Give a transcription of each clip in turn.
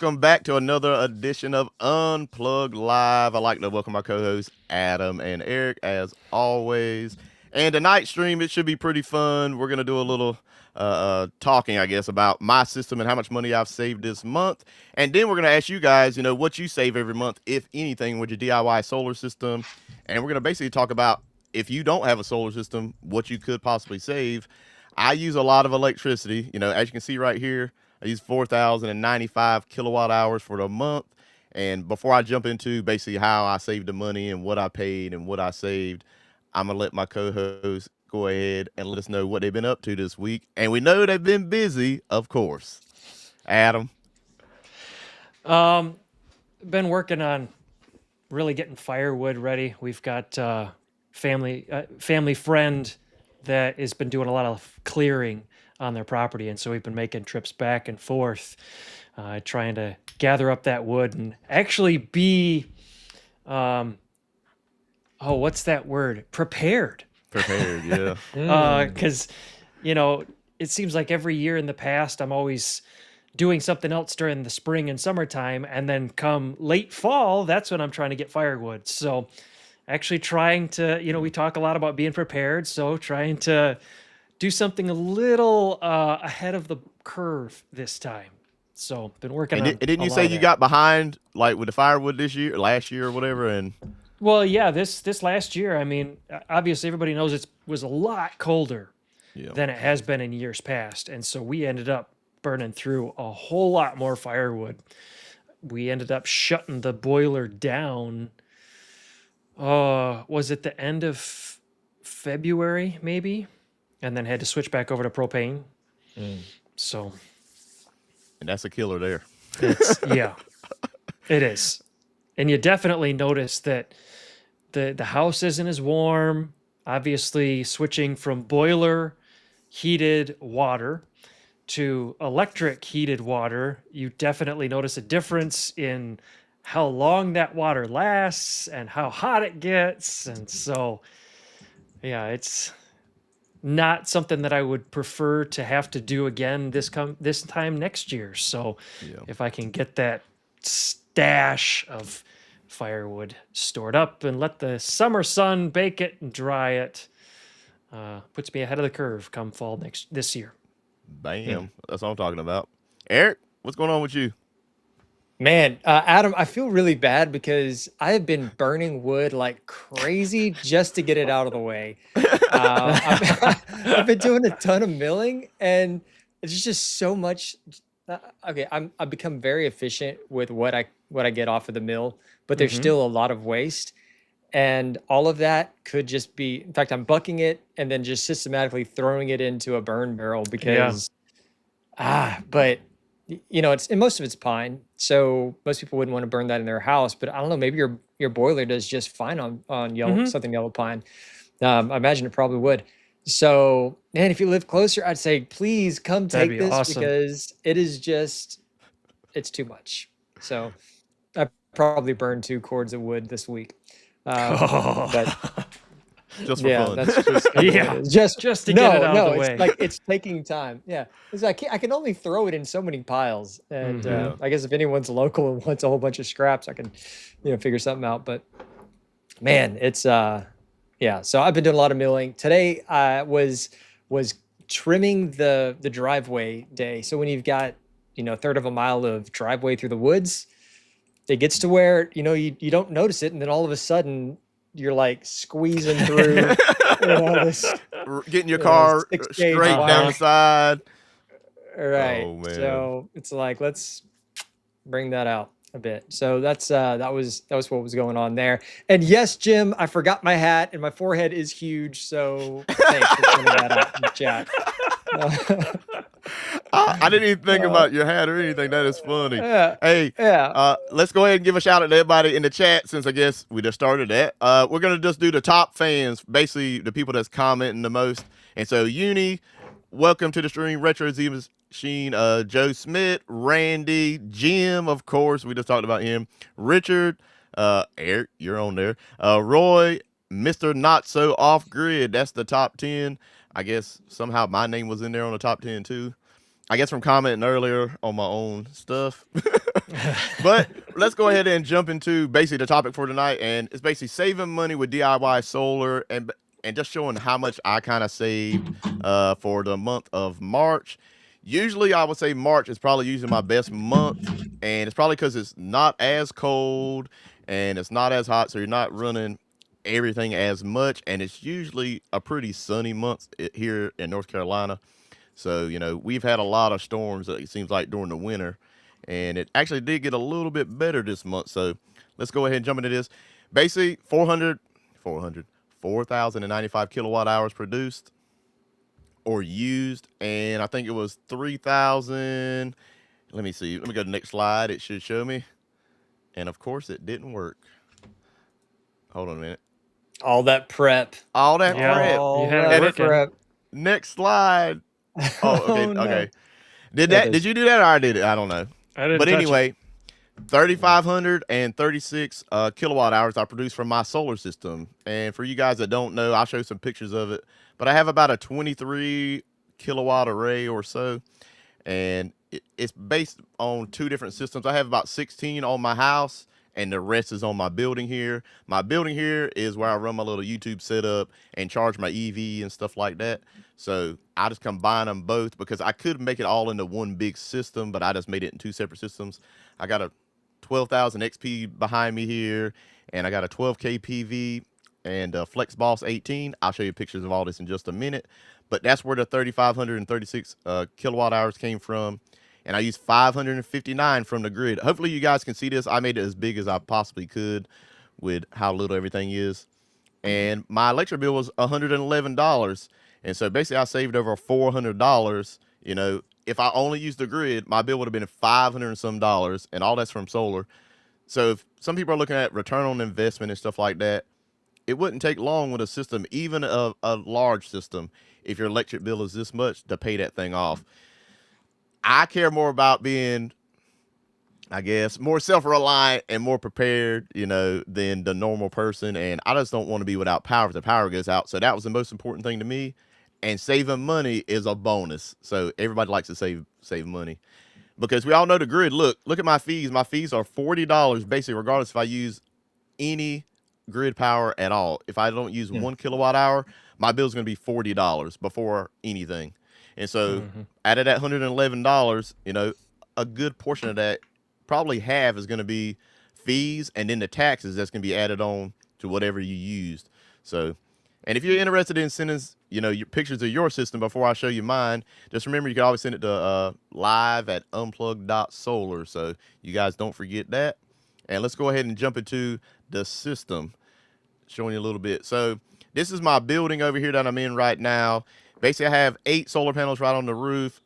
welcome back to another edition of Unplugged Live. I'd like to welcome our co-hosts Adam and Eric, as always. And tonight's stream, it should be pretty fun. We're gonna do a little talking, I guess, about my system and how much money I've saved this month. And then we're gonna ask you guys, what you save every month, if anything, with your DIY solar system. And we're gonna basically talk about if you don't have a solar system, what you could possibly save. I use a lot of electricity. As you can see right here, I use 4,095 kilowatt hours for the month. And before I jump into basically how I saved the money and what I paid and what I saved, I'm going to let my co-host go ahead and let us know what they've been up to this week. And we know they've been busy, of course. Adam. Been working on really getting firewood ready. We've got family friend that has been doing a lot of clearing on their property, and so we've been making trips back and forth, trying to gather up that wood and actually be, what's that word? Prepared. Prepared, yeah. Because, it seems like every year in the past, I'm always doing something else during the spring and summertime, and then come late fall, that's when I'm trying to get firewood. So actually trying to, we talk a lot about being prepared, so trying to do something a little ahead of the curve this time. So been working on. Didn't you say you got behind like with the firewood last year or whatever? And well, yeah, this last year. I mean, obviously everybody knows it was a lot colder than it has been in years past, and so we ended up burning through a whole lot more firewood. We ended up shutting the boiler down. Was it the end of February maybe? And then had to switch back over to propane. So. And that's a killer there. Yeah, it is. And you definitely notice that the house isn't as warm. Obviously, switching from boiler heated water to electric heated water, you definitely notice a difference in how long that water lasts and how hot it gets. And so, yeah, it's not something that I would prefer to have to do again this time next year. So if I can get that stash of firewood stored up and let the summer sun bake it and dry it, puts me ahead of the curve come fall this year. Bam. That's what I'm talking about. Eric, what's going on with you? Man, Adam, I feel really bad because I have been burning wood like crazy just to get it out of the way. I've been doing a ton of milling, and it's just so much. Okay, I've become very efficient with what I get off of the mill, but there's still a lot of waste, and all of that could just be. In fact, I'm bucking it and then just systematically throwing it into a burn barrel because, but. And most of it's pine, so most people wouldn't want to burn that in their house. But I don't know, maybe your boiler does just fine on yellow southern yellow pine. I imagine it probably would. So, man, if you live closer, I'd say please come take this awesome. Because it's too much. So, I probably burned 2 cords of wood this week. But. Just for fun. That's just to get it out of the way. It's like it's taking time. Yeah, it's like I can only throw it in so many piles, and I guess if anyone's local and wants a whole bunch of scraps, I can, figure something out. But man, it's So I've been doing a lot of milling today. I was trimming the driveway day. So when you've got a third of a mile of driveway through the woods, it gets to where you don't notice it, and then all of a sudden. You're like squeezing through, getting your car straight down the side. Right. Oh, man. So it's like, let's bring that out a bit. So that was what was going on there. And yes, Jim, I forgot my hat and my forehead is huge. So thanks for pointing that out in the chat. I didn't even think about your hat or anything. That is funny. Let's go ahead and give a shout out to everybody in the chat since I guess we just started that. We're going to just do the top fans, basically the people that's commenting the most. And so Uni, welcome to the stream. Retro Z Machine, Joe Smith, Randy, Jim, of course. We just talked about him. Richard, Eric, you're on there. Roy, Mr. Not So Off Grid. That's the top 10. I guess somehow my name was in there on the top 10 too. I guess from commenting earlier on my own stuff. But let's go ahead and jump into basically the topic for tonight, and it's basically saving money with DIY solar, and just showing how much I kind of saved for the month of March. Usually, I would say March is probably usually my best month, and it's probably because it's not as cold and it's not as hot, so you're not running everything as much, and it's usually a pretty sunny month here in North Carolina. So, we've had a lot of storms, it seems like, during the winter, and it actually did get a little bit better this month. So let's go ahead and jump into this. Basically, 4,095 kilowatt hours produced or used, and I think it was 3,000. Let me see. Let me go to the next slide. It should show me. And, of course, it didn't work. Hold on a minute. All that prep. All that Yeah, prep. you had it working. prep. Next slide. Oh, okay. Oh, no. Okay. There it is. Did you do that or I did it? I don't know. I didn't But touch anyway, 3,536 kilowatt hours I produced from my solar system. And for you guys that don't know, I'll show some pictures of it. But I have about a 23 kilowatt array or so. And it's based on 2 different systems. I have about 16 on my house, and the rest is on my building here. My building here is where I run my little YouTube setup and charge my EV and stuff like that. So I just combine them both because I could make it all into one big system, but I just made it in 2 separate systems. I got a 12,000 XP behind me here, and I got a 12K PV and a FlexBOSS 18. I'll show you pictures of all this in just a minute, but that's where the 3,536 kilowatt hours came from. And I used 559 from the grid. Hopefully you guys can see this. I made it as big as I possibly could with how little everything is. And my electric bill was $111. And so basically I saved over $400. If I only used the grid, my bill would have been $500 and some dollars, and all that's from solar. So if some people are looking at return on investment and stuff like that, it wouldn't take long with a system, even a large system, if your electric bill is this much, to pay that thing off. I care more about being, I guess, more self-reliant and more prepared, than the normal person. And I just don't want to be without power if the power goes out. So that was the most important thing to me. And saving money is a bonus. So everybody likes to save money because we all know the grid. Look at my fees. My fees are $40 basically, regardless if I use any grid power at all. If I don't use 1 kilowatt hour, my bill's going to be $40 before anything. And so out of that $111, a good portion of that, probably half, is going to be fees, and then the taxes that's going to be added on to whatever you used. So, and if you're interested in sending, your pictures of your system before I show you mine, just remember you can always send it to live@unplugged.solar. So you guys don't forget that. And let's go ahead and jump into the system, showing you a little bit. So this is my building over here that I'm in right now. Basically, I have 8 solar panels right on the roof.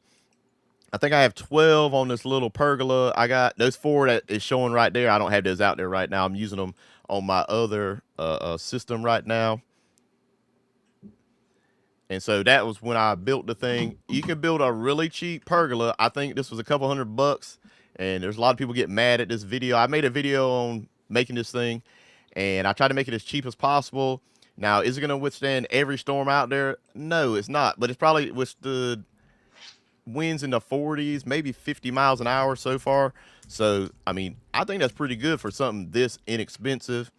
I think I have 12 on this little pergola. I got those 4 that is showing right there. I don't have those out there right now. I'm using them on my other system right now. And so that was when I built the thing. You can build a really cheap pergola. I think this was a couple $100. And there's a lot of people get mad at this video. I made a video on making this thing, and I tried to make it as cheap as possible. Now, is it going to withstand every storm out there? No, it's not. But it's probably withstood winds in the 40s, maybe 50 miles an hour so far. So, I mean, I think that's pretty good for something this inexpensive.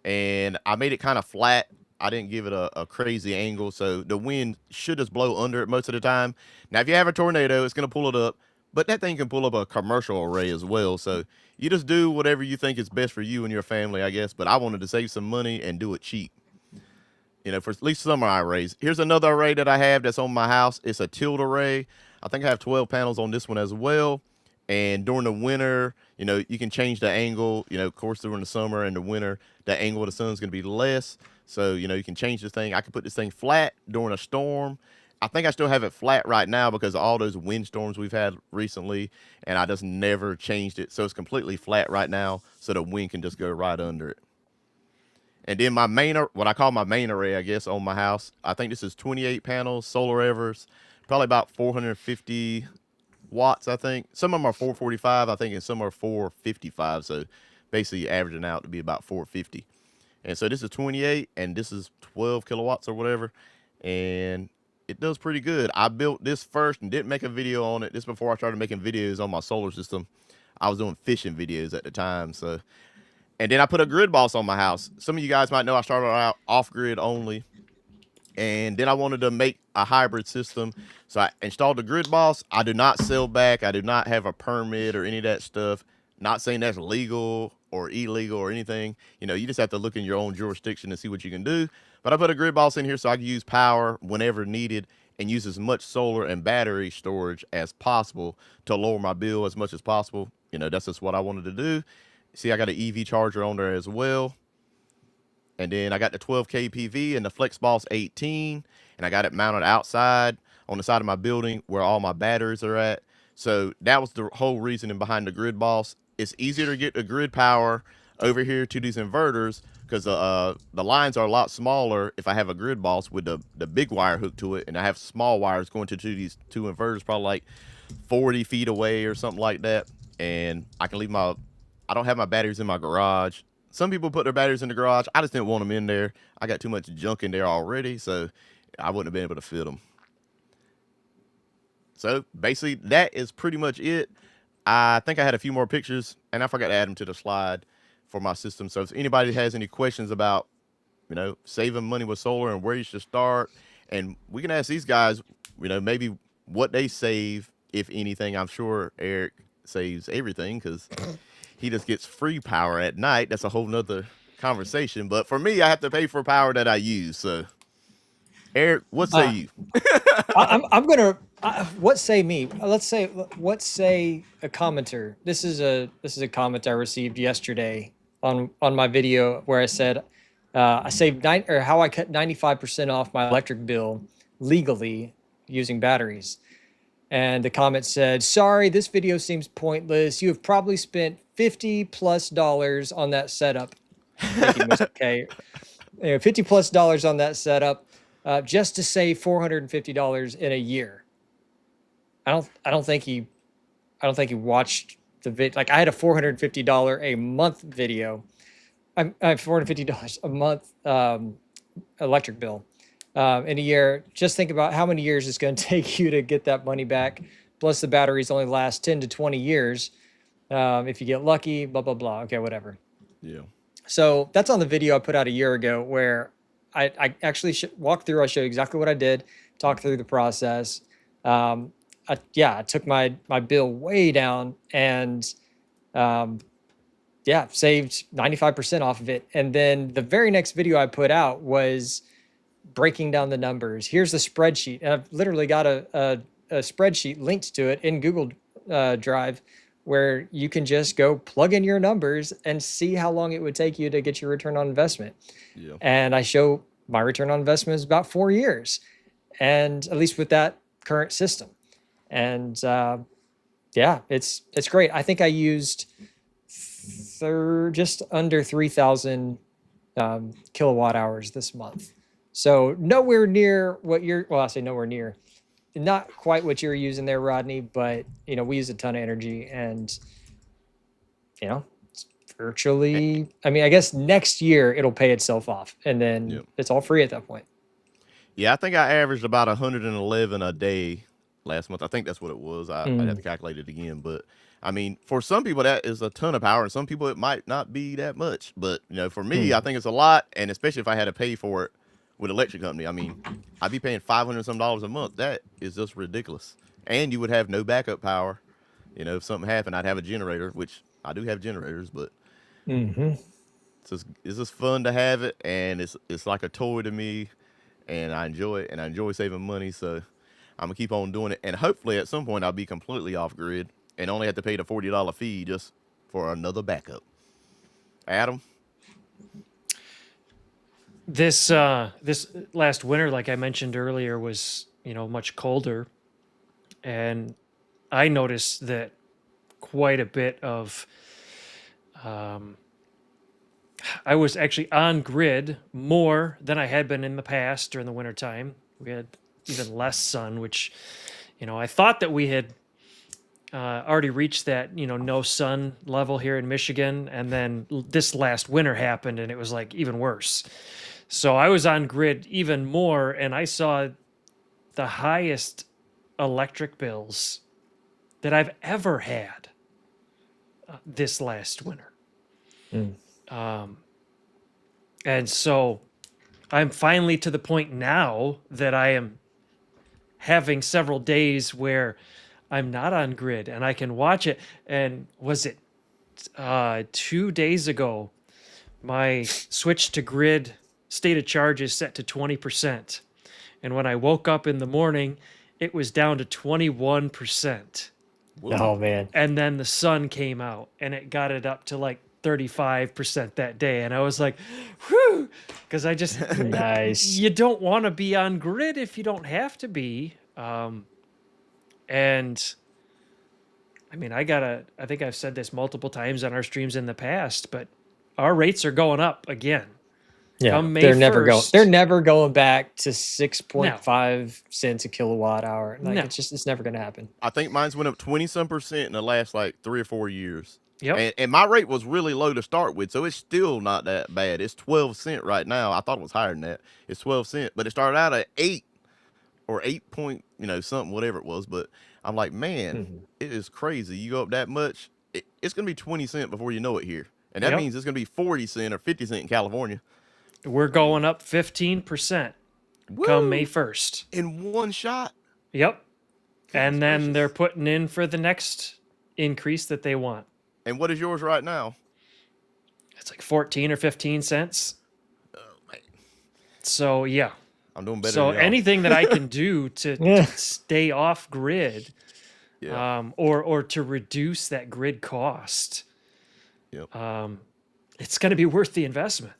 And I made it kind of flat. I didn't give it a crazy angle, so the wind should just blow under it most of the time. Now, if you have a tornado, it's going to pull it up. But that thing can pull up a commercial array as well. So you just do whatever you think is best for you and your family, I guess. But I wanted to save some money and do it cheap, for at least some of my arrays. Here's another array that I have that's on my house. It's a tilt array. I think I have 12 panels on this one as well. And during the winter, you can change the angle. Of course, during the summer and the winter, the angle of the sun is going to be less. So, you can change this thing. I can put this thing flat during a storm. I think I still have it flat right now because of all those windstorms we've had recently, and I just never changed it. So it's completely flat right now, so the wind can just go right under it. And then my main, what I call my main array, I guess, on my house, I think this is 28 panels, solar evers, probably about 450 watts, I think. Some of them are 445, I think, and some are 455. So basically averaging out to be about 450. And so this is 28, and this is 12 kilowatts or whatever. And it does pretty good. I built this first and didn't make a video on it. This before I started making videos on my solar system. I was doing fishing videos at the time, so. And then I put a GridBOSS on my house. Some of you guys might know I started out off-grid only. And then I wanted to make a hybrid system. So I installed the GridBOSS. I do not sell back. I do not have a permit or any of that stuff. Not saying that's legal or illegal or anything. You know, you just have to look in your own jurisdiction and see what you can do. But I put a GridBOSS in here so I can use power whenever needed and use as much solar and battery storage as possible to lower my bill as much as possible. You know, that's just what I wanted to do. See, I got an EV charger on there as well. And then I got the 12 kPV and the FlexBOSS 18. And I got it mounted outside on the side of my building where all my batteries are at. So that was the whole reasoning behind the GridBOSS. It's easier to get the grid power over here to these inverters because the lines are a lot smaller if I have a GridBOSS with the big wire hooked to it. And I have small wires going to these two inverters, probably like 40 feet away or something like that. And I can leave I don't have my batteries in my garage. Some people put their batteries in the garage. I just didn't want them in there. I got too much junk in there already, so I wouldn't have been able to fit them. So basically, that is pretty much it. I think I had a few more pictures, and I forgot to add them to the slide for my system. So if anybody has any questions about, you know, saving money with solar and where you should start, and we can ask these guys, you know, maybe what they save, if anything. I'm sure Eric saves everything because he just gets free power at night. That's a whole nother conversation. But for me, I have to pay for power that I use. So, Eric, what say you? I'm gonna. What say me? Let's say. What say a commenter? This is a comment I received yesterday on my video where I said I saved how I cut 95% off my electric bill legally using batteries. And the comment said, "Sorry, this video seems pointless. You have probably spent $50+ on that setup." Okay, $50+ on that setup just to save $450 in a year. I don't think he watched the vid. Like I had a $450 a month video. I have $450 a month electric bill. In a year. Just think about how many years it's going to take you to get that money back. Plus the batteries only last 10 to 20 years. If you get lucky, blah, blah, blah. Okay, whatever. Yeah. So that's on the video I put out a year ago where I actually walked through. I showed exactly what I did, talked through the process. I took my bill way down and saved 95% off of it. And then the very next video I put out was breaking down the numbers. Here's the spreadsheet. And I've literally got a spreadsheet linked to it in Google Drive where you can just go plug in your numbers and see how long it would take you to get your return on investment. Yeah. And I show my return on investment is about 4 years, and at least with that current system. And it's great. I think I used just under 3,000 kilowatt hours this month. So nowhere near what I say nowhere near, not quite what you're using there, Rodney, but you know, we use a ton of energy and you know, it's virtually, I mean, I guess next year it'll pay itself off and then it's all free at that point. Yeah. I think I averaged about 111 a day last month. I think that's what it was. I'd have to calculate it again, but I mean, for some people that is a ton of power and some people it might not be that much, but you know, for me, I think it's a lot. And especially if I had to pay for it with electric company, I mean, I'd be paying $500 some a month. That is just ridiculous. And you would have no backup power. You know, if something happened, I'd have a generator, which I do have generators, but it's just fun to have it, and it's like a toy to me, and I enjoy it, and I enjoy saving money, so I'm gonna keep on doing it, and hopefully at some point I'll be completely off grid and only have to pay the $40 fee just for another backup. Adam. This last winter, like I mentioned earlier, was, you know, much colder, and I noticed that quite a bit of I was actually on grid more than I had been in the past during the wintertime. We had even less sun, which, you know, I thought that we had already reached that, you know, no sun level here in Michigan, and then this last winter happened and it was like even worse. So I was on grid even more, and I saw the highest electric bills that I've ever had this last winter. And so I'm finally to the point now that I am having several days where I'm not on grid and I can watch it. And was it 2 days ago, my switch to grid state of charge is set to 20%. And when I woke up in the morning, it was down to 21%. Whoa. Oh man. And then the sun came out and it got it up to like 35% that day. And I was like, whew, because I just, Nice. you don't want to be on grid if you don't have to be. And I mean, I think I've said this multiple times on our streams in the past, but our rates are going up again. Yeah, Come May they're never 1st. they're never going back to 6.5 cents a kilowatt hour. Like No. it's never going to happen. I think mine's went up 20% in the last like 3 or 4 years. Yep. And my rate was really low to start with, so it's still not that bad. It's 12 cent right now. I thought it was higher than that. It's 12 cent, but it started out at 8 or 8 point, something, whatever it was. But I'm like, man, it is crazy. You go up that much, it's going to be 20 cent before you know it here. And that Yep. means it's going to be 40 cent or 50 cent in California. We're going up 15% Woo! come May 1st. In one shot. Yep. And then gracious. they're putting in for the next increase that they want. And what is yours right now? It's like 14 or 15 cents. Oh, man. So, yeah. I'm doing better So than y'all. anything that I can do to stay off grid, Yeah. or to reduce that grid cost, Yep. it's going to be worth the investment.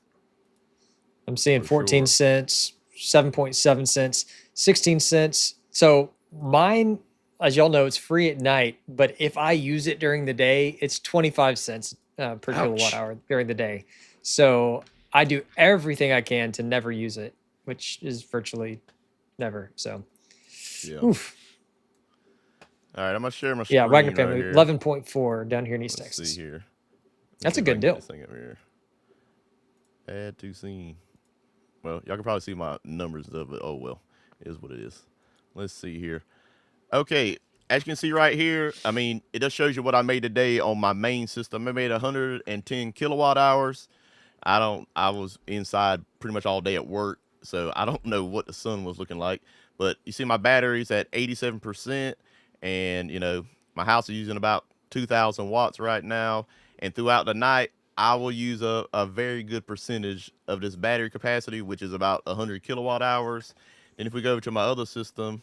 I'm seeing For 14 sure. cents, 7.7 cents, 16 cents. So mine, as y'all know, it's free at night, but if I use it during the day, it's 25 cents per kilowatt hour during the day. So I do everything I can to never use it, which is virtually never. So, Yeah. oof. All right, I'm gonna share my screen. Yeah, Wagner right family, here. 11.4 down here in East Let's Texas. see here. That's See a if I good can deal. get this thing up here. Add to scene. Well, y'all can probably see my numbers of it. Oh well, it is what it is. Let's see here. Okay, as you can see right here, I mean, it just shows you what I made today on my main system. I made 110 kilowatt hours. I was inside pretty much all day at work, so I don't know what the sun was looking like. But you see my battery's at 87%, and my house is using about 2,000 watts right now. And throughout the night, I will use a very good percentage of this battery capacity, which is about 100 kilowatt hours. And if we go over to my other system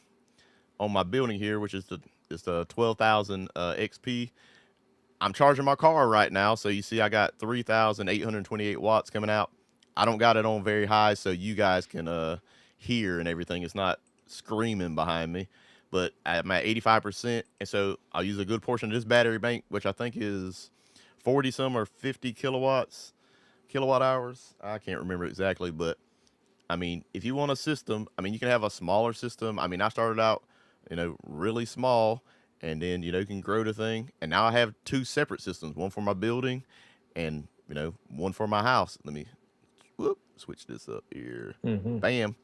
on my building here, which is the 12,000 XP, I'm charging my car right now. So you see I got 3,828 watts coming out. I don't got it on very high, so you guys can hear and everything. It's not screaming behind me, but I'm at 85%. And so I'll use a good portion of this battery bank, which I think is 40 some or 50 kilowatt hours. I can't remember exactly, but I mean, if you want a system, I mean, you can have a smaller system. I mean, I started out, really small, and then, you can grow the thing. And now I have 2 separate systems, one for my building and, one for my house. Let me switch this up here. Bam.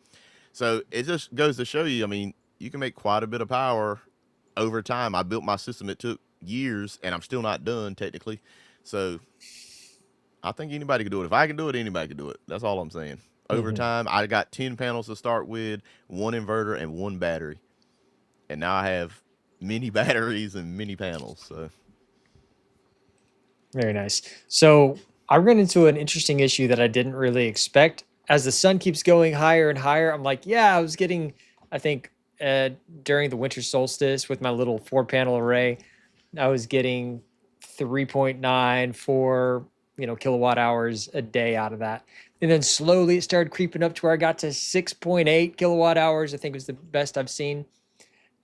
So it just goes to show you, I mean, you can make quite a bit of power over time. I built my system. It took years, and I'm still not done technically. So I think anybody can do it. If I can do it, anybody can do it. That's all I'm saying. Over time, I got 10 panels to start with, 1 inverter and 1 battery. And now I have many batteries and many panels. So Very nice. So I ran into an interesting issue that I didn't really expect. As the sun keeps going higher and higher, I'm like, yeah, I was getting, I think during the winter solstice with my little 4-panel array, I was getting 3.94, kilowatt hours a day out of that. And then slowly it started creeping up to where I got to 6.8 kilowatt hours. I think was the best I've seen.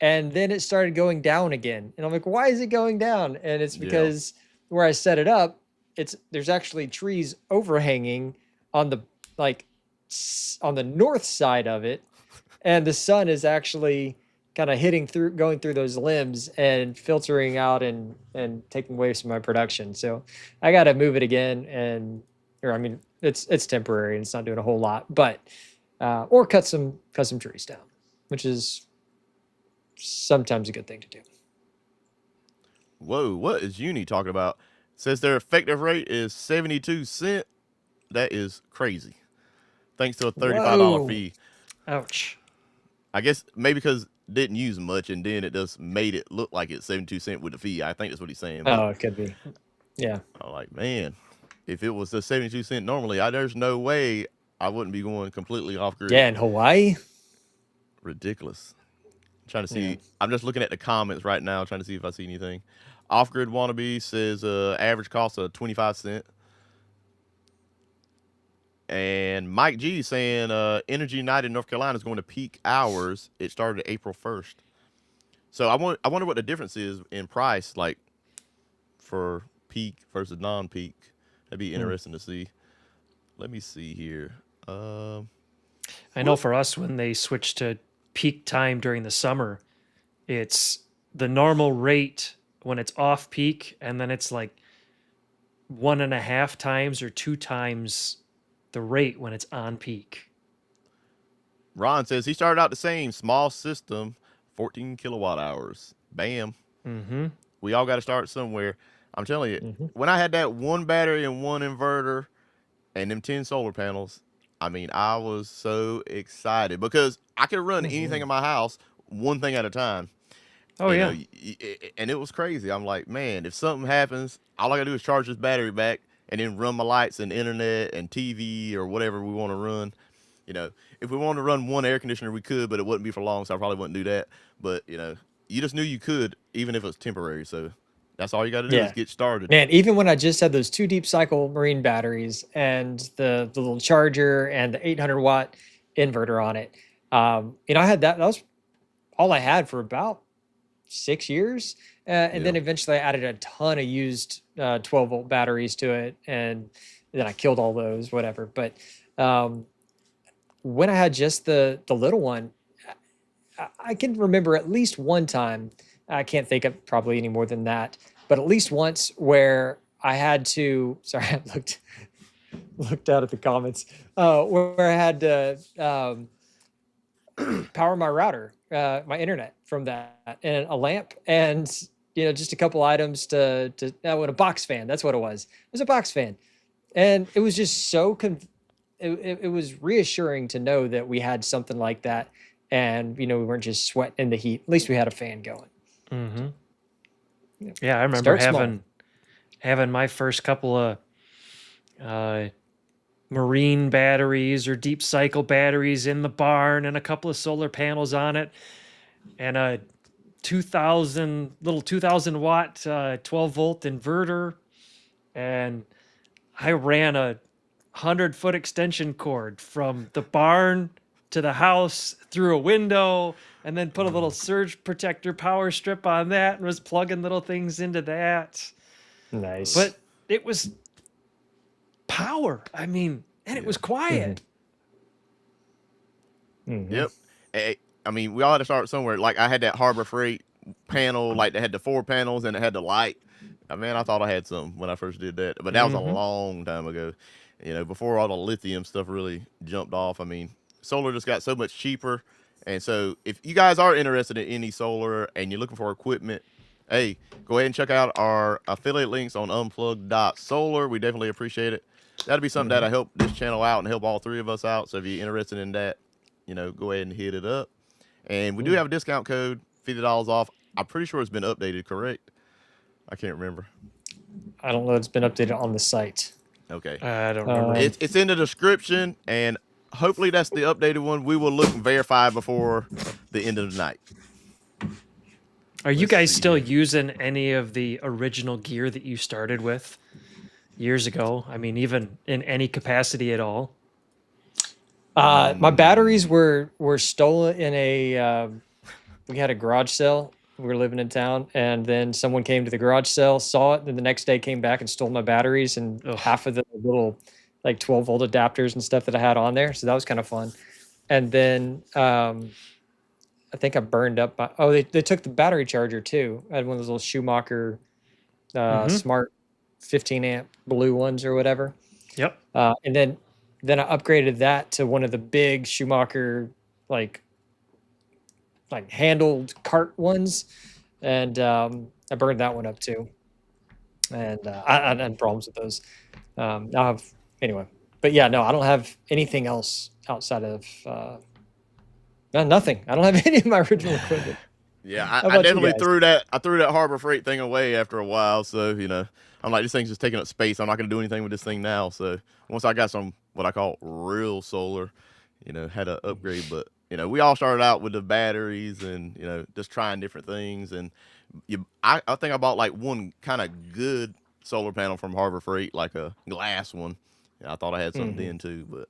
And then it started going down again. And I'm like, why is it going down? And it's because where I set it up, there's actually trees overhanging on the north side of it. And the sun is actually kind of going through those limbs and filtering out and taking away some of my production. So I got to move it again. It's temporary and it's not doing a whole lot, but, or cut some trees down, which is sometimes a good thing to do. Whoa, what is Uni talking about? Says their effective rate is 72 cents. That is crazy. Thanks to a $35 Whoa. fee. Ouch. I guess maybe because didn't use much, and then it just made it look like it's 72 cents with the fee. I think that's what he's saying. But Oh, it could be. Yeah. I'm like, man, if it was the 72 cent normally, there's no way I wouldn't be going completely off grid. Yeah, in Hawaii. Ridiculous. Trying to see. Yeah. I'm just looking at the comments right now, trying to see if I see anything. Off grid wannabe says average cost of 25 cents. And Mike G saying Energy Night in North Carolina is going to peak hours. It started April 1st. So I wonder what the difference is in price, like for peak versus non-peak. That'd be interesting to see. Let me see here. I know for us, when they switched to peak time during the summer, it's the normal rate when it's off peak, and then it's like 1.5 times or 2 times the rate when it's on peak. Ron says he started out the same small system, 14 kilowatt hours. Bam. Mm-hmm. We all got to start somewhere. I'm telling you, when I had that one battery and one inverter and them 10 solar panels, I mean, I was so excited because I could run anything in my house, one thing at a time. Oh, You yeah. know, and it was crazy. I'm like, man, if something happens, all I got to do is charge this battery back and then run my lights and internet and TV or whatever we want to run. You know, if we wanted to run one air conditioner, we could, but it wouldn't be for long, so I probably wouldn't do that. But, you know, you just knew you could, even if it was temporary. So that's all you got to do is get started. Man, even when I just had those 2 deep cycle marine batteries and the little charger and the 800-watt inverter on it, you know, I had that. That was all I had for about 6 years. And then eventually I added a ton of used 12-volt batteries to it. And then I killed all those, whatever. But when I had just the little one, I can remember at least one time, I can't think of probably any more than that, but at least once where I had to, sorry, I looked out at the comments, where I had to power my router, my internet from that, and a lamp, and you know, just a couple items to a box fan. That's what it was. It was a box fan, and it was just so it was reassuring to know that we had something like that, and you know, we weren't just sweating in the heat. At least we had a fan going. Mm-hmm. Yeah, I remember having my first couple of marine batteries or deep cycle batteries in the barn and a couple of solar panels on it, and a 2000 watt 12-volt inverter, and I ran a 100-foot extension cord from the barn to the house through a window, and then put a little surge protector power strip on that and was plugging little things into that. Nice. But it was power. I mean, and it was quiet. Yep. I mean, we all had to start somewhere. Like I had that Harbor Freight panel, like they had the 4 panels and it had the light. Man, I thought I had some when I first did that, but that was a long time ago. You know, before all the lithium stuff really jumped off. I mean, solar just got so much cheaper. And so if you guys are interested in any solar and you're looking for equipment, hey, go ahead and check out our affiliate links on unplugged.solar. We definitely appreciate it. That'll be something that'll help this channel out and help all 3 of us out. So if you're interested in that, you know, go ahead and hit it up. And we do have a discount code, $50 off. I'm pretty sure it's been updated, correct? I can't remember. I don't know. It's been updated on the site. Okay. I don't remember. It's in the description, and hopefully that's the updated one. We will look and verify before the end of the night. Are you guys still using any of the original gear that you started with years ago? I mean, even in any capacity at all? My batteries were stolen in a, we had a garage sale. We were living in town, and then someone came to the garage sale, saw it, and then the next day came back and stole my batteries and half of the little like 12-volt adapters and stuff that I had on there. So that was kind of fun. And then I think I burned up they took the battery charger too. I had one of those little Schumacher smart 15 amp blue ones or whatever. Yep. And then I upgraded that to one of the big Schumacher, like like handled cart ones, and I burned that one up too. And I had problems with those. I have anyway, but yeah, no, I don't have anything else outside of nothing. I don't have any of my original equipment. Yeah, How I about you definitely guys? threw that Harbor Freight thing away after a while. So I'm like, this thing's just taking up space. I'm not going to do anything with this thing now. So once I got some what I call real solar, had to upgrade. But we all started out with the batteries and just trying different things. And I think I bought like one kind of good solar panel from Harbor Freight, like a glass one. I thought I had something then too, but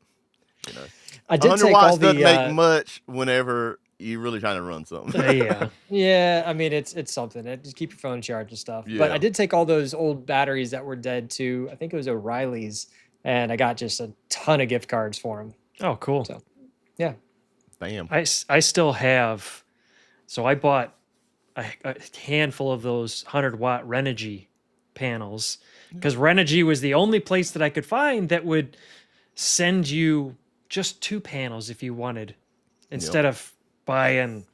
I did 100 take all watts doesn't make the much whenever you're really trying to run something. Yeah. yeah, I mean it's something. Just keep your phone charged and stuff. But I Yeah. did take all those old batteries that were dead too. I think it was O'Reilly's, and I got just a ton of gift cards for them. Oh, cool. So yeah, Damn. I still have, so I bought a handful of those 100-watt Renogy panels because Renogy was the only place that I could find that would send you just 2 panels if you wanted, instead of buying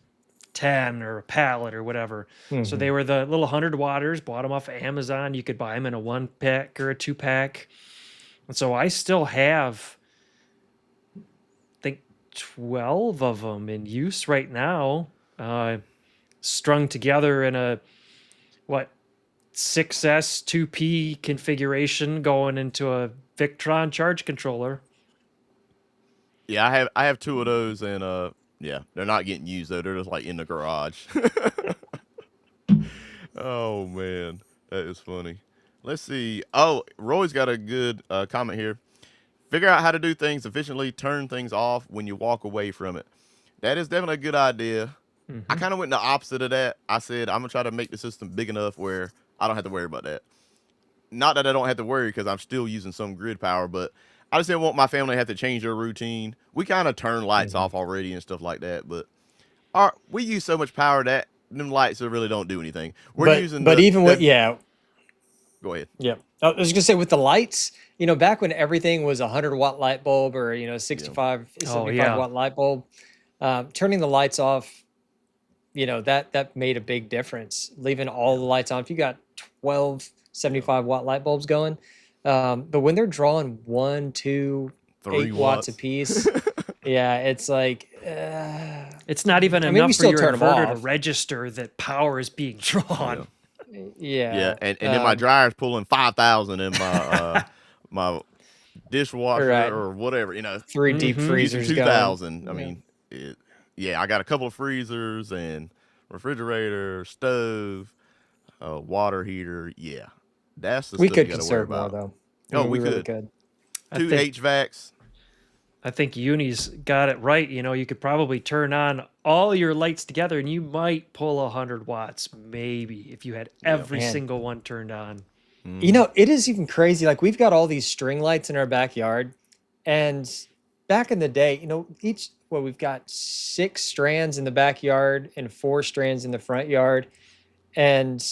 10 or a pallet or whatever. So they were the little 100 watters, bought them off of Amazon. You could buy them in a 1-pack or a 2-pack. And so I still have, I think, 12 of them in use right now, strung together in a, 6S 2P configuration going into a Victron charge controller. Yeah, I have 2 of those, and yeah, they're not getting used though. They're just like in the garage. Oh man, that is funny. Let's see. Oh, Roy's got a good comment here. Figure out how to do things efficiently. Turn things off when you walk away from it. That is definitely a good idea. I kind of went the opposite of that. I said I'm gonna try to make the system big enough where I don't have to worry about that. Not that I don't have to worry because I'm still using some grid power, but I just didn't want my family to have to change their routine. We kind of turn lights off already and stuff like that, but we use so much power that them lights really don't do anything. We're using but even with Go ahead. yeah. I was gonna say with the lights, back when everything was a 100-watt light bulb or 65, 75-watt light bulb, turning the lights off, that made a big difference. Leaving all the lights on. If you got 12 75-watt light bulbs going, but when they're drawing 1, 2, 3 8 watts a piece, yeah, it's like It's not even I mean, we enough for still your turn 'em inverter to off. register that power is being drawn. yeah, And then my dryer's pulling 5,000 in my my dishwasher Right. or whatever, 3 deep Mhm. using freezers 2,000. I going. mean, I got a couple of freezers and refrigerator, stove, water heater. Yeah, that's the We stuff could you got to worry conserve more about. though. Oh, we we really could. I 2 think- HVACs. I think Uni's got it right. You could probably turn on all your lights together and you might pull 100 watts, maybe, if you had every Man. single one turned on. It is even crazy. Like we've got all these string lights in our backyard, and back in the day, we've got 6 strands in the backyard and 4 strands in the front yard. And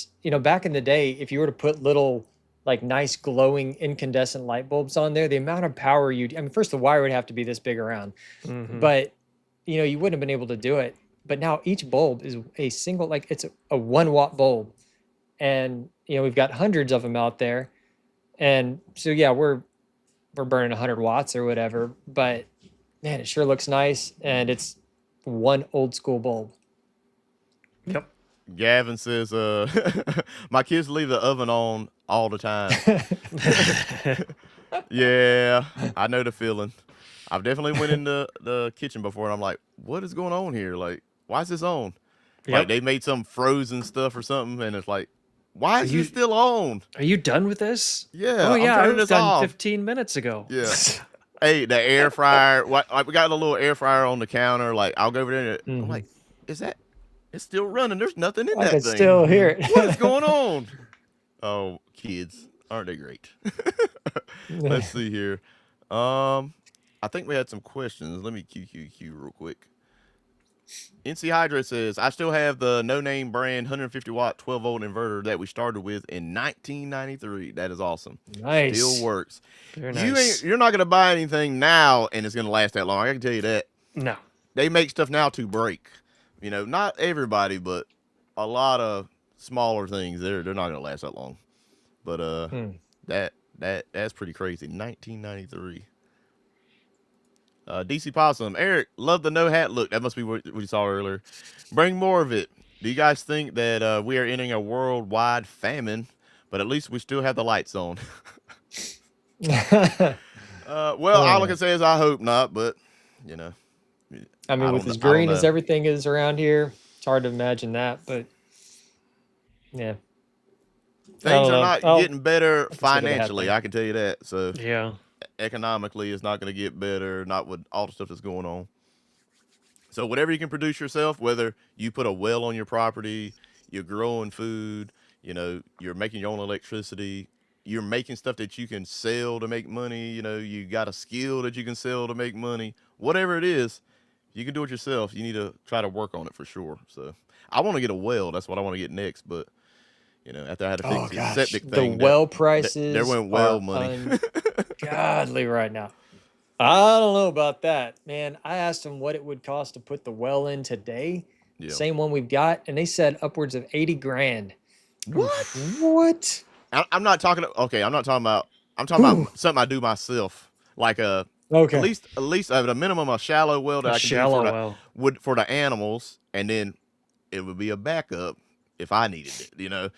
back in the day, if you were to put little like nice glowing incandescent light bulbs on there, the amount of power first the wire would have to be this big around, but you wouldn't have been able to do it. But now each bulb is a single, like it's a 1-watt bulb, and we've got hundreds of them out there, and so yeah, we're burning 100 watts or whatever. But man, it sure looks nice, and it's one old school bulb. Yep. Gavin says, my kids leave the oven on all the time. Yeah, I know the feeling. I've definitely went in the kitchen before and I'm like, what is going on here? Like, why is this on? Like Yep. they made some frozen stuff or something and it's like, why is you- this still on? Are you done with this? Yeah, Oh, I'm yeah. I turning was this done off. 15 minutes ago. Yeah. Hey, the air fryer. Like we got a little air fryer on the counter. Like I'll go over there and I'm like, it's still running. There's nothing in I that can thing. still hear it. What is going on? Oh, kids, aren't they great? Let's see here. I think we had some questions. Let me queue real quick. NC Hydra says, I still have the no-name brand 150-watt 12-volt inverter that we started with in 1993. That is awesome. Nice. Still works. Very nice. You're not going to buy anything now and it's going to last that long. I can tell you that. No. They make stuff now to break. You know, not everybody, but a lot of smaller things. They're not gonna last that long. But that's pretty crazy. 1993. DC Possum, Eric, love the no hat look. That must be what you saw earlier. Bring more of it. Do you guys think that we are entering a worldwide famine? But at least we still have the lights on. Well, all I can say is I hope not. But you know, I mean, with as I don't green as know. everything is around here, it's hard to imagine that. But yeah, I Things don't are know. not I'll getting better have to stick with the hat financially. thing. I can tell you that. So Yeah. economically, it's not going to get better. Not with all the stuff that's going on. So whatever you can produce yourself, whether you put a well on your property, you're growing food, you know, you're making your own electricity, you're making stuff that you can sell to make money, you know, you got a skill that you can sell to make money, whatever it is, you can do it yourself. You need to try to work on it for sure. So I want to get a well. That's what I want to get next. But, you know, after I had to Oh fix the gosh, septic the thing, well there prices went well are money. ungodly right now. I don't know about that, man. I asked them what it would cost to put the well in today, Yeah. same one we've got, and they said upwards of 80 grand. What? What? I'm not talking. Okay, I'm not talking about. I'm talking Whew. about something I do myself, like at Okay. least at a minimum a shallow well that A I can do shallow well. for the animals, and then it would be a backup if I needed it. You know,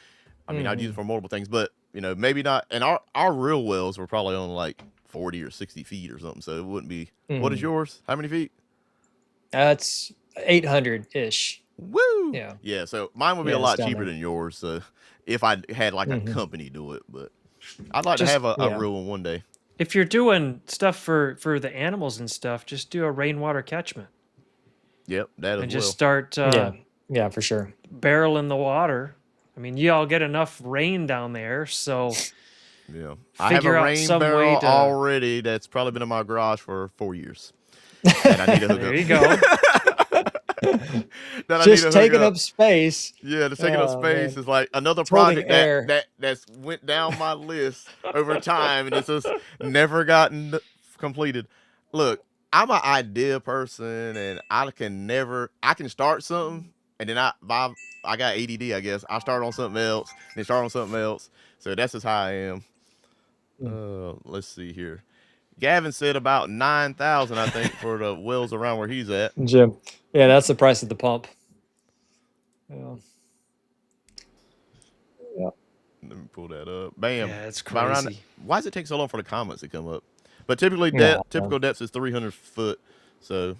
I mean, I'd use it for multiple things, but you know, maybe not. And our real wells were probably on like 40 or 60 feet or something, so it wouldn't be. What is yours? How many feet? That's 800-ish. Woo! Yeah. Yeah, so mine would be Yeah, a it's lot down cheaper there. than yours. So if I had like a company do it, but I'd like to Just- have a yeah. real one day. If you're doing stuff for the animals and stuff, just do a rainwater catchment Yep, that as and well. just start Yeah, for sure. barreling the water. I mean, you all get enough rain down there, so Yeah, I have a figure out rain some way barrel to. already that's probably been in my garage for 4 years, and I need to hook There up. you go. That I need Just to hook taking up. up space. Yeah, the taking up Oh, space man. is like another It's holding project air. that's went down my list over time, and it's just never gotten completed. Look, I'm an idea person, and I can start something, and then I got ADD, I guess. I start on something else, then start on something else. So that's just how I am. Let's see here. Gavin said about 9,000, I think, for the wells around where he's at. Jim. Yeah, that's the price of the pump. Yeah. Let me pull that up. Bam. Yeah, it's By around- crazy. why does it take so long for the comments to come up? But typically, Yeah. typical depth is 300 foot. So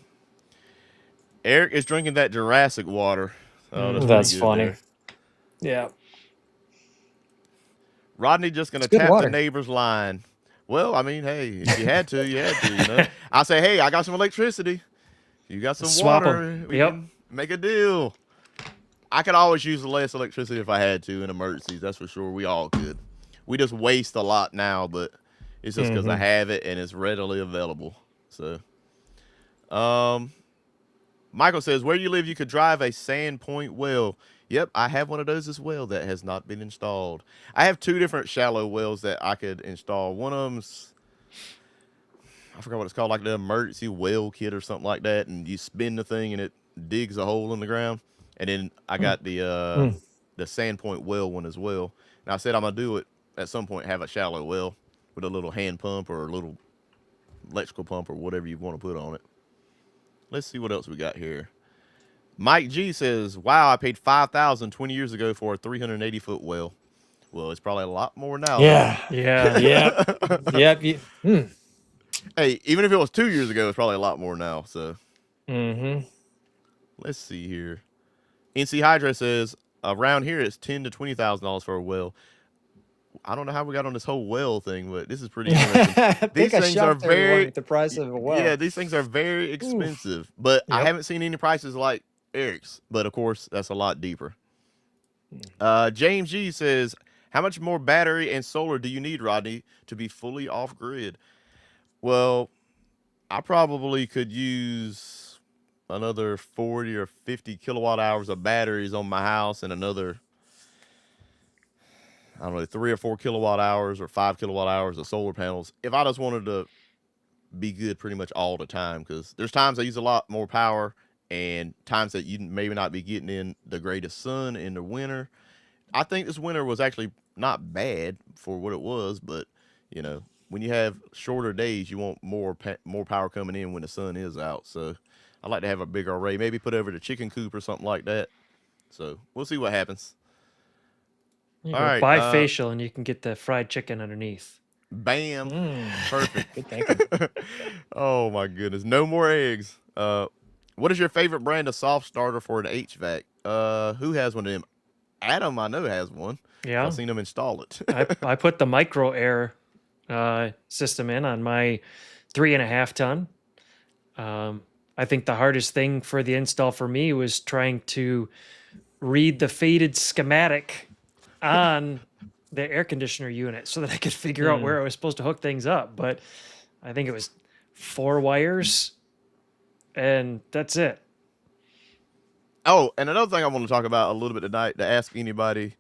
Eric is drinking that Jurassic water. Oh, that's That's pretty good funny. there. Yeah. Rodney just gonna It's good tap water. the neighbor's line. Well, I mean, hey, if you had to, you had to. You know, I say, hey, I got some electricity. You got some Swap 'em. water. We Yep. can make a deal. I could always use less electricity if I had to in emergencies. That's for sure. We all could. We just waste a lot now, but it's just because I have it and it's readily available. So, Michael says, where you live, you could drive a Sandpoint well. Yep, I have one of those as well that has not been installed. I have 2 different shallow wells that I could install. One of them's, I forgot what it's called, like the emergency well kit or something like that. And you spin the thing and it digs a hole in the ground. And then I got the Sandpoint well one as well. And I said I'm going to do it at some point, have a shallow well with a little hand pump or a little electrical pump or whatever you want to put on it. Let's see what else we got here. Mike G says, wow, I paid $5,000 20 years ago for a 380-foot well. Well, it's probably a lot more now. Yeah. Yeah. Yep. Hey, even if it was 2 years ago, it's probably a lot more now. So let's see here. NC Hydra says, around here it's $10,000 to $20,000 for a well. I don't know how we got on this whole well thing, but this is pretty interesting. I think These I things are shocked everyone very with the price of a well. Yeah, these things are very expensive, but I Yep. haven't seen any prices like Eric's. But of course, that's a lot deeper. James G says, how much more battery and solar do you need, Rodney, to be fully off grid? Well, I probably could use another 40 or 50 kilowatt hours of batteries on my house and another, I don't know, 3 or 4 kilowatt hours or 5 kilowatt hours of solar panels if I just wanted to be good pretty much all the time, because there's times I use a lot more power and times that you maybe not be getting in the greatest sun in the winter. I think this winter was actually not bad for what it was, but you know, when you have shorter days, you want more power coming in when the sun is out. So I like to have a bigger array, maybe put over the chicken coop or something like that. So we'll see what happens. You All go right, bifacial, and you can get the fried chicken underneath. bam, Mm, perfect. good thinking. Oh my goodness, no more eggs. What is your favorite brand of soft starter for an HVAC? Who has one of them? Adam, I know has one. I've Yeah, seen him install it. I put the micro air system in on my 3.5 ton. I think the hardest thing for the install for me was trying to read the faded schematic on the air conditioner unit so that I could figure out Mm. where I was supposed to hook things up. But I think it was 4 wires, and that's it. Oh, and another thing I want to talk about a little bit tonight to ask anybody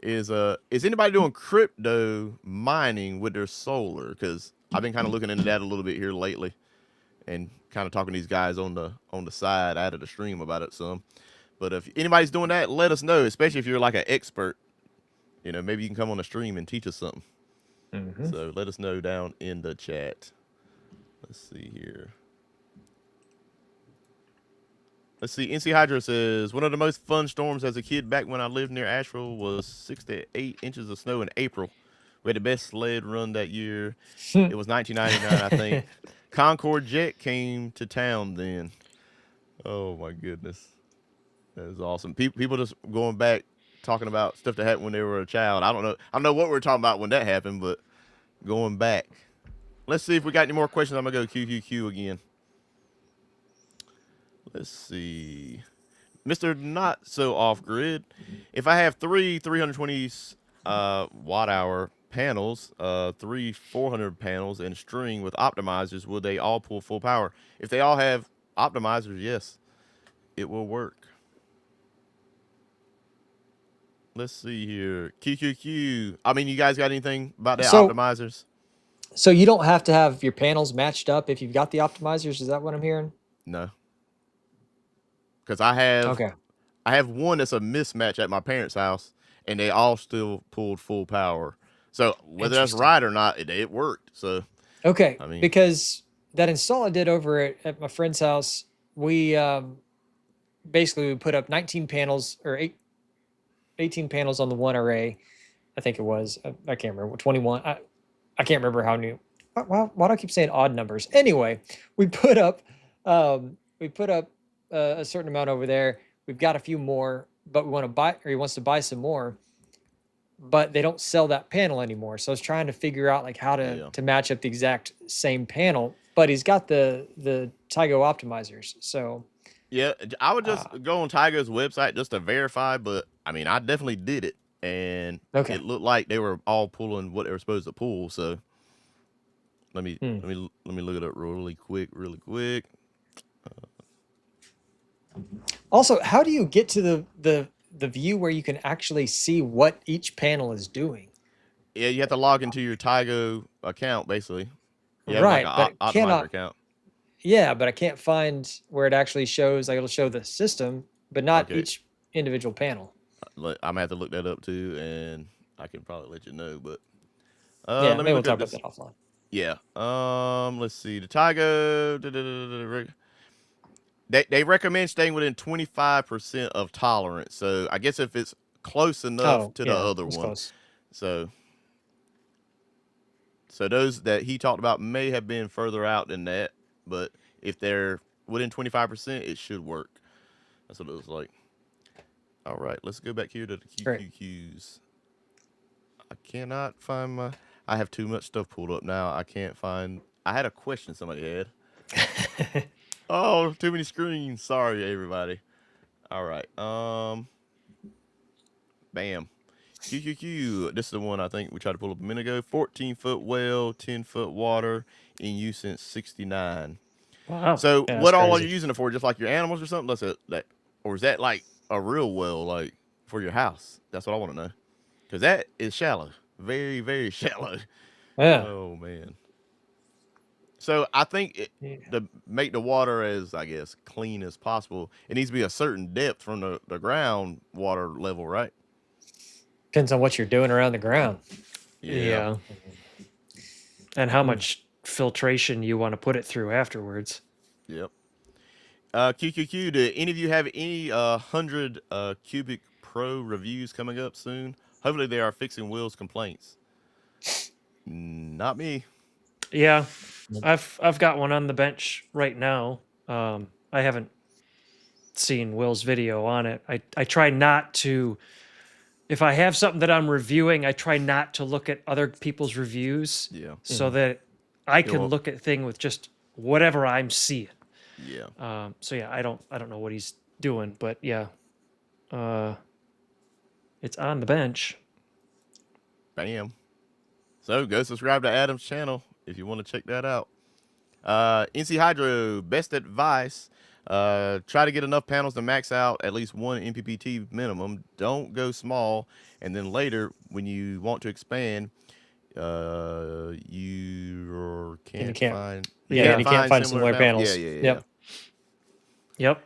is anybody doing crypto mining with their solar? Because I've been kind of looking into that a little bit here lately, and kind of talking to these guys on the side out of the stream about it some. But if anybody's doing that, let us know, especially if you're like an expert. You know, maybe you can come on the stream and teach us something. Mm-hmm. So let us know down in the chat. Let's see here. Let's see. NC Hydro says, one of the most fun storms as a kid back when I lived near Asheville was 6 to 8 inches of snow in April. We had the best sled run that year. It was 1999, I think. Concorde Jet came to town then. Oh, my goodness. That is awesome. People just going back, talking about stuff that happened when they were a child. I don't know what we're talking about when that happened, but going back. Let's see if we got any more questions. I'm going to go QQQ again. Let's see. Mr. Not So Off Grid. If I have three 320 watt hour panels, three 400 panels and string with optimizers, will they all pull full power? If they all have optimizers, yes, it will work. Let's see here. QQQ. I mean, you guys got anything about that optimizers? So you don't have to have your panels matched up if you've got the optimizers. Is that what I'm hearing? No. Because I have one that's a mismatch at my parents' house, and they all still pulled full power. So whether that's right or not, it worked. So okay, I mean, because that install I did over at my friend's house, we basically we put up 19 panels or 18 panels on the one array. I think it was. I can't remember. 21. I can't remember how new. Why do I keep saying odd numbers? Anyway, we put up a certain amount over there. We've got a few more, but we want to buy, or he wants to buy some more, but they don't sell that panel anymore. So I was trying to figure out like how to match up the exact same panel, but he's got the Tigo optimizers. So yeah, I would just go on Tigo's website just to verify, but I mean, I definitely did it, and it looked like they were all pulling what they were supposed to pull. So let me look it up really quick. Also, how do you get to the view where you can actually see what each panel is doing? Yeah, you have to log into your Tigo account, basically. You have right, like an optimizer account. Yeah, but I can't find where it actually shows. Like it'll show the system, but not each individual panel. I'm gonna have to look that up too, and I can probably let you know. But yeah, maybe we'll talk about that offline. Yeah. Let's see. The Tigo. They recommend staying within 25% of tolerance. So I guess if it's close enough to the other one. Close. So those that he talked about may have been further out than that, but if they're within 25%, it should work. That's what it was like. All right, let's go back here to the QQQs. I cannot find my... I have too much stuff pulled up now. I can't find... I had a question somebody had. Oh, too many screens. Sorry, everybody. All right. Bam. QQQ. This is the one I think we tried to pull up a minute ago. 14-foot well, 10-foot water, in use since 69. Wow. So what all are you using it for? Just like your animals or something? Or is that like a real well, like for your house? That's what I want to know. Because that is shallow. Very, very shallow. Yeah. Oh, man. So I think Yeah. to make the water as, I guess, clean as possible, it needs to be a certain depth from the ground water level, right? Depends on what you're doing around the ground. Yeah. And how Hmm. much filtration you want to put it through afterwards. Yep. QQQ, do any of you have any 100 Cubic Pro reviews coming up soon? Hopefully they are fixing Will's complaints. Not me. Yeah, I've got one on the bench right now. I haven't seen Will's video on it. I try not to, if I have something that I'm reviewing, I try not to look at other people's reviews Yeah. so that I can well- look at thing with just whatever I'm seeing. Yeah. So yeah, I don't know what he's doing, but yeah, it's on the bench. Bam. So go subscribe to Adam's channel if you want to check that out. NC Hydro, best advice. Try to get enough panels to max out at least one MPPT minimum. Don't go small. And then later, when you want to expand, you can't find. Yeah, you can't find similar panels. Yeah. Yep. Yep.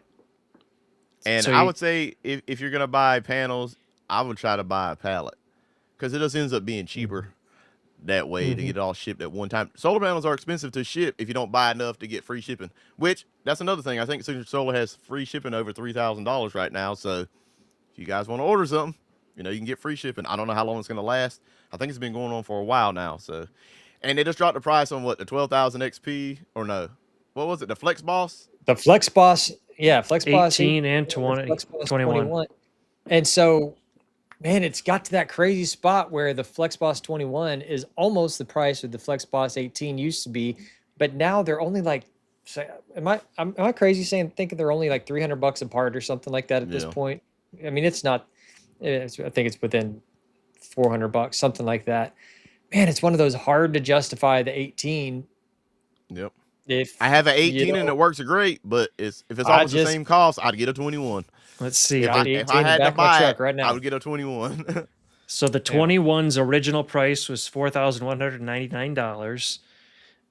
And So I you- would say if you're gonna buy panels, I would try to buy a pallet because it just ends up being cheaper that way to get it all shipped at one time. Solar panels are expensive to ship if you don't buy enough to get free shipping. Which that's another thing. I think Signature Solar has free shipping over $3,000 right now. So if you guys want to order something, you can get free shipping. I don't know how long it's gonna last. I think it's been going on for a while now. So, and they just dropped the price on what, the 12,000 XP or no? What was it? The FlexBOSS? The FlexBOSS, yeah, FlexBOSS 18 and 20, FlexBOSS 21. And so, man, it's got to that crazy spot where the FlexBOSS 21 is almost the price of the FlexBOSS 18 used to be, but now they're only like, am I crazy thinking they're only like $300 apart or something like that at this Yeah. point? I mean, it's not. I think it's within $400, something like that. Man, it's one of those hard to justify the 18. Yep. If I have an 18 you and know, it works great, but if it's I almost the just- same cost, I'd get a 21. Let's see. If got I, the if 18 I in the had to back of my buy truck it, right now. I would get a 21. So the 21's original price was $4,199,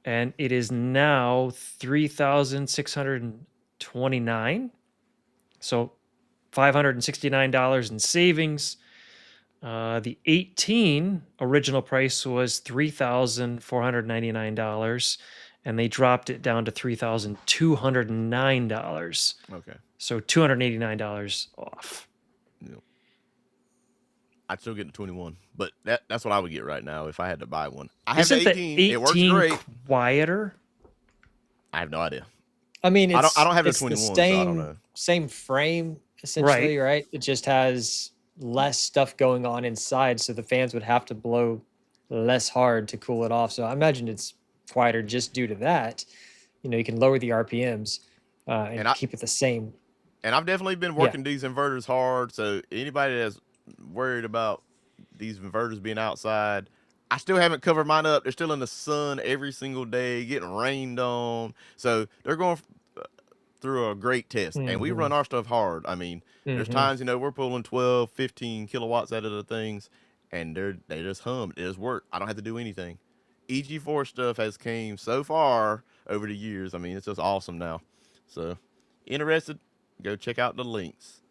and it is now $3,629. So $569 in savings. The 18 original price was $3,499, and they dropped it down to $3,209. Okay. So $289 off. I'd still get the 21, but that's what I would get right now if I had to buy one. I have Isn't the 18. It works great. quieter? I have no idea. I mean, I it's, don't have the it's 21, the so I same, don't know. same frame essentially, right? It just has less stuff going on inside, so the fans would have to blow less hard to cool it off. So I imagine it's quieter just due to that. You can lower the RPMs and keep it the same. And I've definitely been working these inverters hard. So anybody that's worried about these inverters being outside, I still haven't covered mine up. They're still in the sun every single day, getting rained on. So they're going through a great test. And we run our stuff hard. I mean, there's times, we're pulling 12, 15 kilowatts out of the things, and they just hum. It just work. I don't have to do anything. EG4 stuff has came so far over the years. I mean, it's just awesome now. So, interested, go check out the links.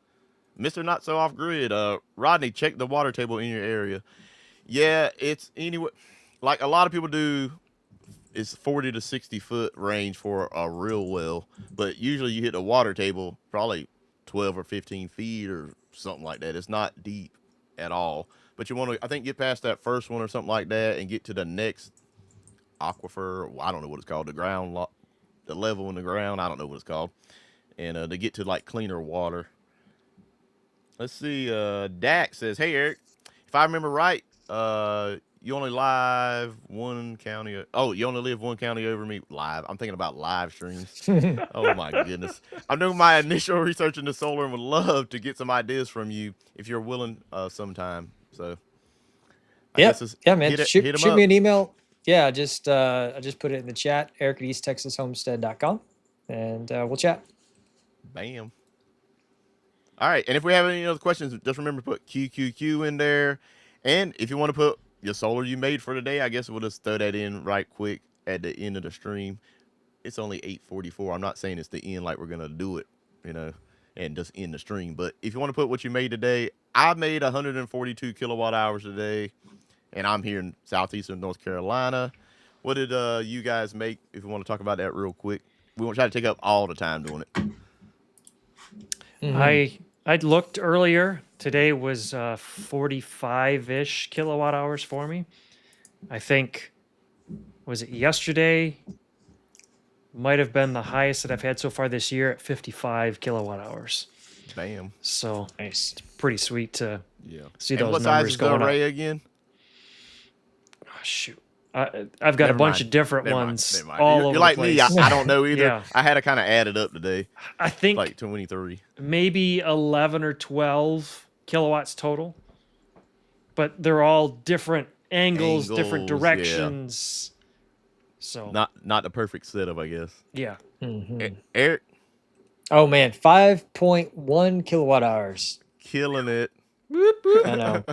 Mr. Not So Off Grid, Rodney, check the water table in your area. Yeah, it's anyway, like a lot of people do, it's 40 to 60 foot range for a real well, but usually you hit the water table probably 12 or 15 feet or something like that. It's not deep at all, but you want to, I think, get past that first one or something like that and get to the next aquifer. I don't know what it's called, the level in the ground. I don't know what it's called. And to get to like cleaner water. Let's see. Dak says, "Hey Eric, if I remember right, you only live one county. You only live one county over me. Live. I'm thinking about live streams. Oh my goodness. I'm doing my initial research into solar and would love to get some ideas from you if you're willing sometime. So, Yeah, man. Shoot me an email. Yeah, I just put it in the chat. Eric at EastTexasHomestead.com, and we'll chat. Bam. All right, and if we have any other questions, just remember to put QQQ in there. And if you want to put your solar you made for today, I guess we'll just throw that in right quick at the end of the stream. It's only 8:44. I'm not saying it's the end like we're gonna do it, and just end the stream. But if you want to put what you made today, I made 142 kilowatt hours today, and I'm here in southeastern North Carolina. What did you guys make? If you want to talk about that real quick, we won't try to take up all the time doing it. I'd looked earlier. Today was 45-ish kilowatt hours for me. I think, was it yesterday? Might have been the highest that I've had so far this year at 55 kilowatt hours. Bam. So Nice. it's pretty sweet to see And those what size numbers is the going array up. again? Oh, shoot. I've got Never a bunch mind. of different Never mind. ones Never mind. all You're over like the me. place. I don't know either. Yeah. I had to kind of add it up today. I think Like 23. maybe 11 or 12 kilowatts total, but they're all different angles, different Angles, yeah. directions. So Not the perfect setup, I guess. yeah. Eric, Oh man, 5.1 kilowatt hours. killing it. I know.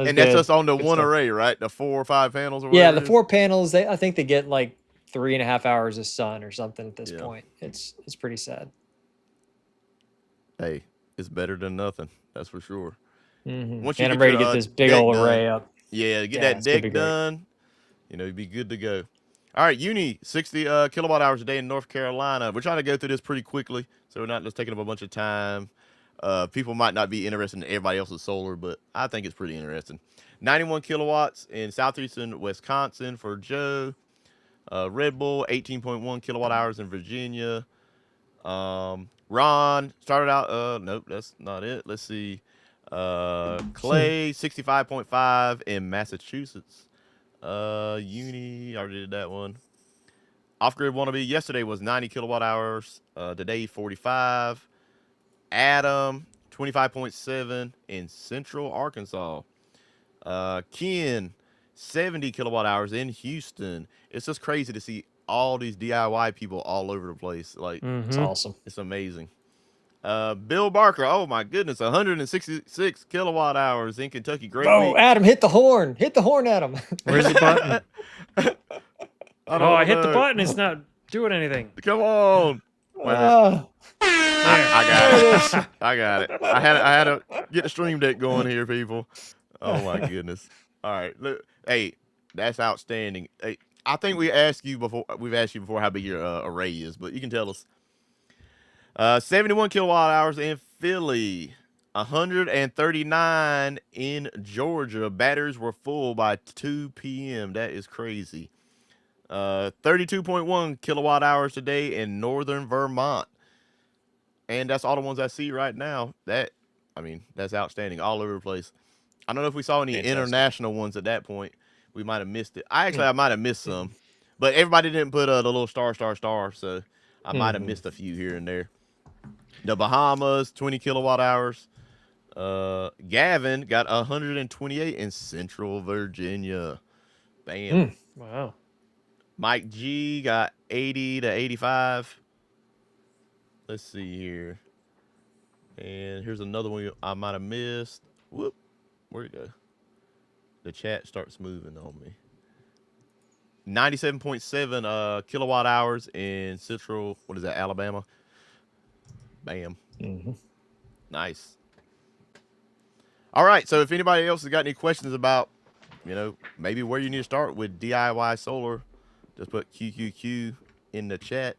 And that's just on the one array, right? The 4 or 5 panels or whatever. Yeah, it the is? 4 panels. I think they get like 3.5 hours of sun or something at this Yeah. point. It's pretty sad. Hey, it's better than nothing. That's for sure. Once And I'm ready to your, get this big deck old done, array up. Yeah, get Yeah, that it's gonna be deck great. done. You'd be good to go. All right, Uni, 60 kilowatt hours a day in North Carolina. We're trying to go through this pretty quickly, so we're not just taking up a bunch of time. People might not be interested in everybody else's solar, but I think it's pretty interesting. 91 kilowatts in southeastern Wisconsin for Joe. Red Bull, 18.1 kilowatt hours in Virginia. Ron started out, nope, that's not it. Let's see. Clay, 65.5 in Massachusetts. Uni, I already did that one. Off-grid wannabe yesterday was 90 kilowatt hours. Today 45. Adam, 25.7 in Central Arkansas. Ken, 70 kilowatt hours in Houston. It's just crazy to see all these DIY people all over the place. Like, It's awesome. it's amazing. Bill Barker, oh my goodness, 166 kilowatt hours in Kentucky. Great Oh, week. Adam, hit the horn. Hit the horn, Adam. Where's the button? I hit the know. button. It's not doing anything. Come on. Ah, I got it. I had to get the stream deck going here, people. Oh my goodness. All right. Look, hey, that's outstanding. Hey, I think we've asked you before how big your array is, but you can tell us. 71 kilowatt hours in Philly. 139 in Georgia. Batteries were full by 2 p.m. That is crazy. 32.1 kilowatt hours today in northern Vermont. And that's all the ones I see right now. That's outstanding all over the place. I don't know if we saw any international ones at that point. We might have missed it. I might have missed some. But everybody didn't put the little star, so I might have missed a few here and there. The Bahamas, 20 kilowatt hours. Gavin got 128 in Central Virginia. Bam. Wow. Mike G got 80 to 85. Let's see here. And here's another one I might have missed. Whoop. Where'd it go? The chat starts moving on me. 97.7 kilowatt hours in Central, Alabama. Bam. Nice. All right, so if anybody else has got any questions about, maybe where you need to start with DIY solar, just put QQQ in the chat.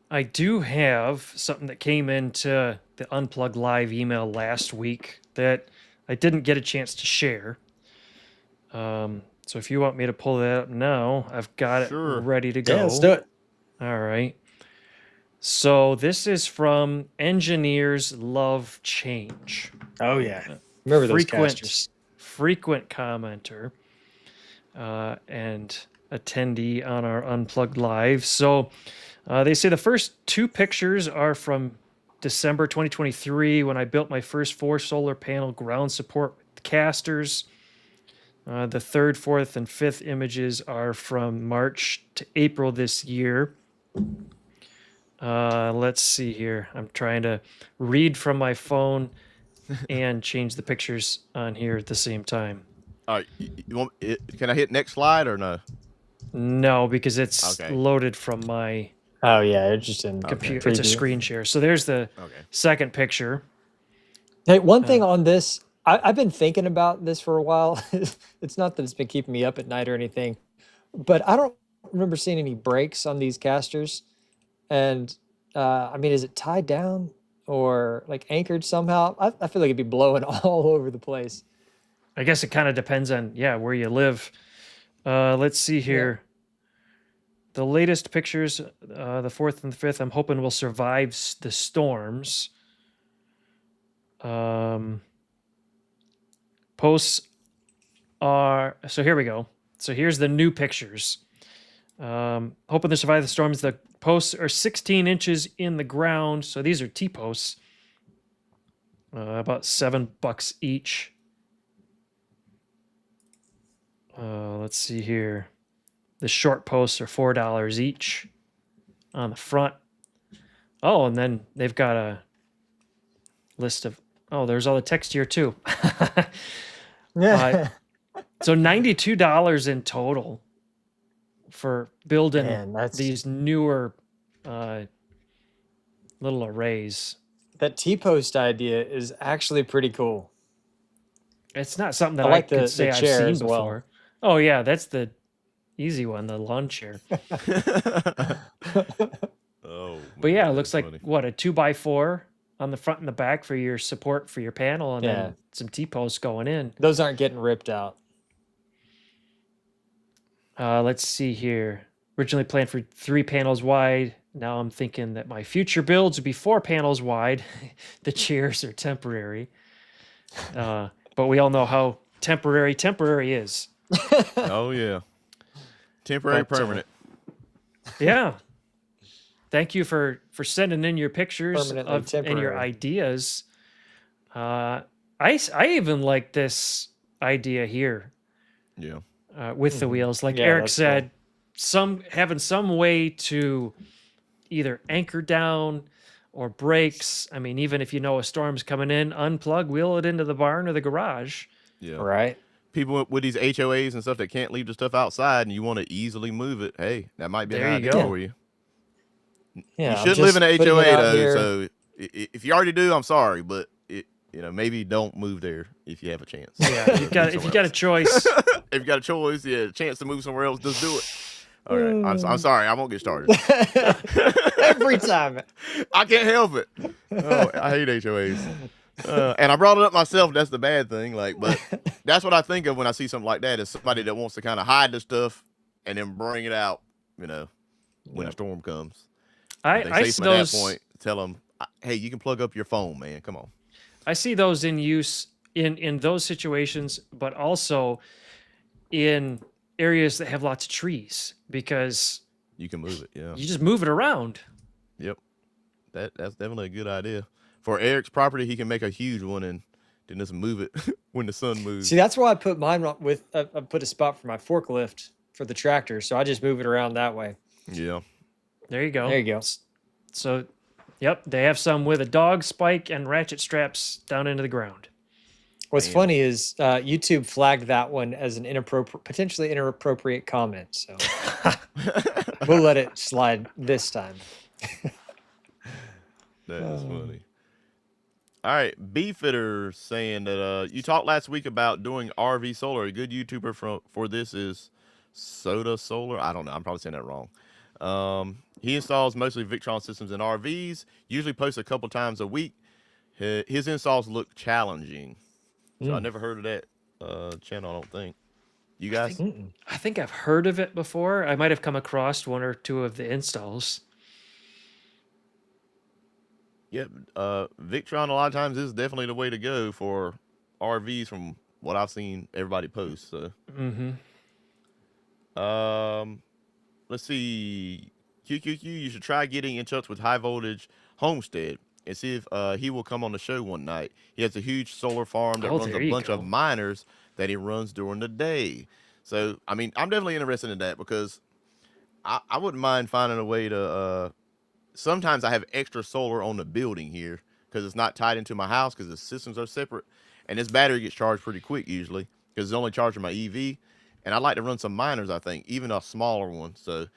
I do have something that came into the Unplugged Live email last week that I didn't get a chance to share. So if you want me to pull that up now, I've got it ready to go. yeah, let's do it. All right. So this is from Engineers Love Change. Oh, yeah. Remember those casters. Frequent commenter and attendee on our Unplugged Live. So they say the first 2 pictures are from December 2023 when I built my first 4 solar panel ground support with casters. The 3rd, 4th, and 5th images are from March to April this year. Let's see here. I'm trying to read from my phone and change the pictures on here at the same time. All right, can I hit next slide or no? No, because it's Okay. loaded from my Oh yeah, it's just in computer. It's a preview. screen share. So there's the Okay. second picture. Hey, one thing on this, I've been thinking about this for a while. It's not that it's been keeping me up at night or anything, but I don't remember seeing any brakes on these casters. And I mean, is it tied down or like anchored somehow? I feel like it'd be blowing all over the place. I guess it kind of depends on where you live. Let's see here. The latest pictures, the 4th and the 5th, I'm hoping will survive the storms. Posts are, so here we go. So here's the new pictures. Hoping to survive the storms. The posts are 16 inches in the ground. So these are T-posts. About $7 each. Let's see here. The short posts are $4 each on the front. Oh, and then they've got a list of, there's all the text here too. Yeah. So $92 in total for building Man, these newer little arrays. That T-post idea is actually pretty cool. It's not something that I I like could the say I've chair seen as well. before. Oh yeah, that's the easy one, the lawn chair. Oh. But yeah, it man, looks that's like funny. what, a 2x4 on the front and the back for your support for your panel, and then some T-posts going in. Those aren't getting ripped out. Let's see here. Originally planned for 3 panels wide. Now I'm thinking that my future builds would be 4 panels wide. The chairs are temporary. But we all know how temporary is. Oh yeah. Temporary, But, permanent. Yeah. Thank you for sending in your pictures Permanently and your temporary. ideas. I even like this idea here Yeah. with the wheels. Like Yeah, Eric that's said, having some way to either anchor down or brakes. I mean, even if you know a storm's coming in, unplug, wheel it into the barn or the garage. Yeah. Right. People with these HOAs and stuff that can't leave the stuff outside and you want to easily move it, hey, that might be There an you idea go. for you. Yeah. You I'm shouldn't live in just an putting it HOA out though, here. so if you already do, I'm sorry, but maybe don't move there if you have a chance. Yeah, if you got a choice. If you got a choice, a chance to move somewhere else, just do it. All right, I'm sorry, I won't get started. Every time. I can't help it. Oh, I hate HOAs. And I brought it up myself. That's the bad thing. But that's what I think of when I see something like that. Is somebody that wants to kind of hide the stuff and then bring it out. When a storm comes. If they I say see them at those. that point, tell them, hey, you can plug up your phone, man. Come on. I see those in use in those situations, but also in areas that have lots of trees, because You can move it. Yeah. you just move it around. Yep. That's definitely a good idea. For Eric's property, he can make a huge one and then just move it when the sun moves. See, that's why I put mine with. I put a spot for my forklift for the tractor, so I just move it around that way. Yeah. There you go. There you go. So, yep, they have some with a dog spike and ratchet straps down into the ground. What's Damn. funny is YouTube flagged that one as an potentially inappropriate comment. So we'll let it slide this time. That is funny. All right, Beefitter saying that you talked last week about doing RV solar. A good YouTuber for this is Soda Solar. I don't know. I'm probably saying that wrong. He installs mostly Victron systems in RVs. Usually posts a couple times a week. His installs look challenging. So I never heard of that channel. I don't think. You guys? I think I've heard of it before. I might have come across 1 or 2 of the installs. Yep. Victron a lot of times is definitely the way to go for RVs from what I've seen everybody post. So. Let's see. QQQ, you should try getting in touch with High Voltage Homestead and see if he will come on the show one night. He has a huge solar farm that runs there a you bunch go. of miners that he runs during the day. So, I mean, I'm definitely interested in that because I wouldn't mind finding a way to sometimes I have extra solar on the building here because it's not tied into my house because the systems are separate. And this battery gets charged pretty quick usually because it's only charging my EV. and I'd like to run some miners. I think even a smaller one. So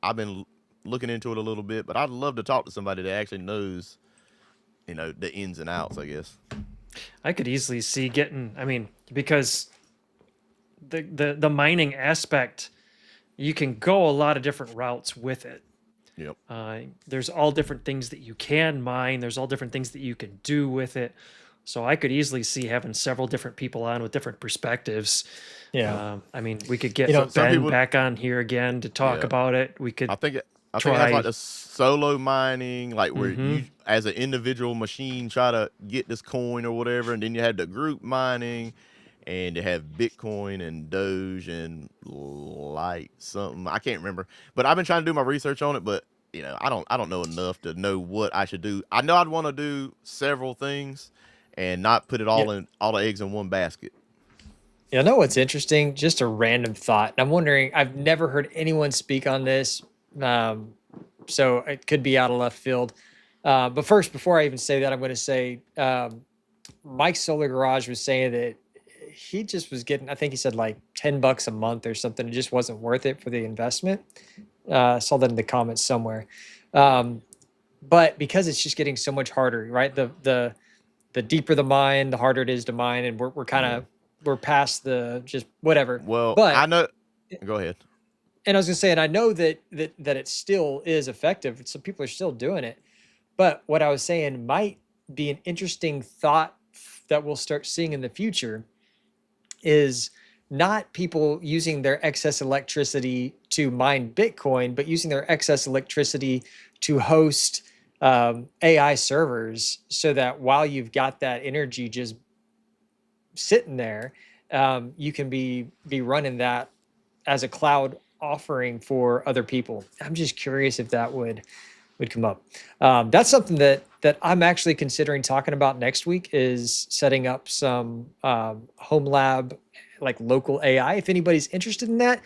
I've been looking into it a little bit, but I'd love to talk to somebody that actually knows, the ins and outs, I guess. I could easily see getting, I mean, because the mining aspect, you can go a lot of different routes with it. Yep. There's all different things that you can mine. There's all different things that you can do with it. So I could easily see having several different people on with different perspectives. Yeah. I mean, we could get Some Ben people, back on here again to talk yeah. about it. We I could think it. I think it has try. like the solo mining, like where Hmm. you, as an individual machine, try to get this coin or whatever, and then you have the group mining, and you have Bitcoin and Doge and Light something. I can't remember, but I've been trying to do my research on it, but I don't know enough to know what I should do. I know I'd want to do several things, and not put it Yeah. all the eggs in one basket. You know what's interesting? Just a random thought. I'm wondering, I've never heard anyone speak on this. Um, so it could be out of left field. But first, before I even say that, I'm going to say Mike's Solar Garage was saying that he just was getting, I think he said like $10 a month or something. It just wasn't worth it for the investment. I saw that in the comments somewhere. But because it's just getting so much harder, right? The deeper the mine, the harder it is to mine, and we're kind Yeah. of we're past the just whatever. Well, I But know. Go ahead. and I was gonna say, and I know that it still is effective. Some people are still doing it. But what I was saying might be an interesting thought that we'll start seeing in the future is not people using their excess electricity to mine Bitcoin, but using their excess electricity to host AI servers so that while you've got that energy just sitting there, you can be running that as a cloud offering for other people. I'm just curious if that would come up. That's something that I'm actually considering talking about next week is setting up some home lab, like local AI. If anybody's interested in that,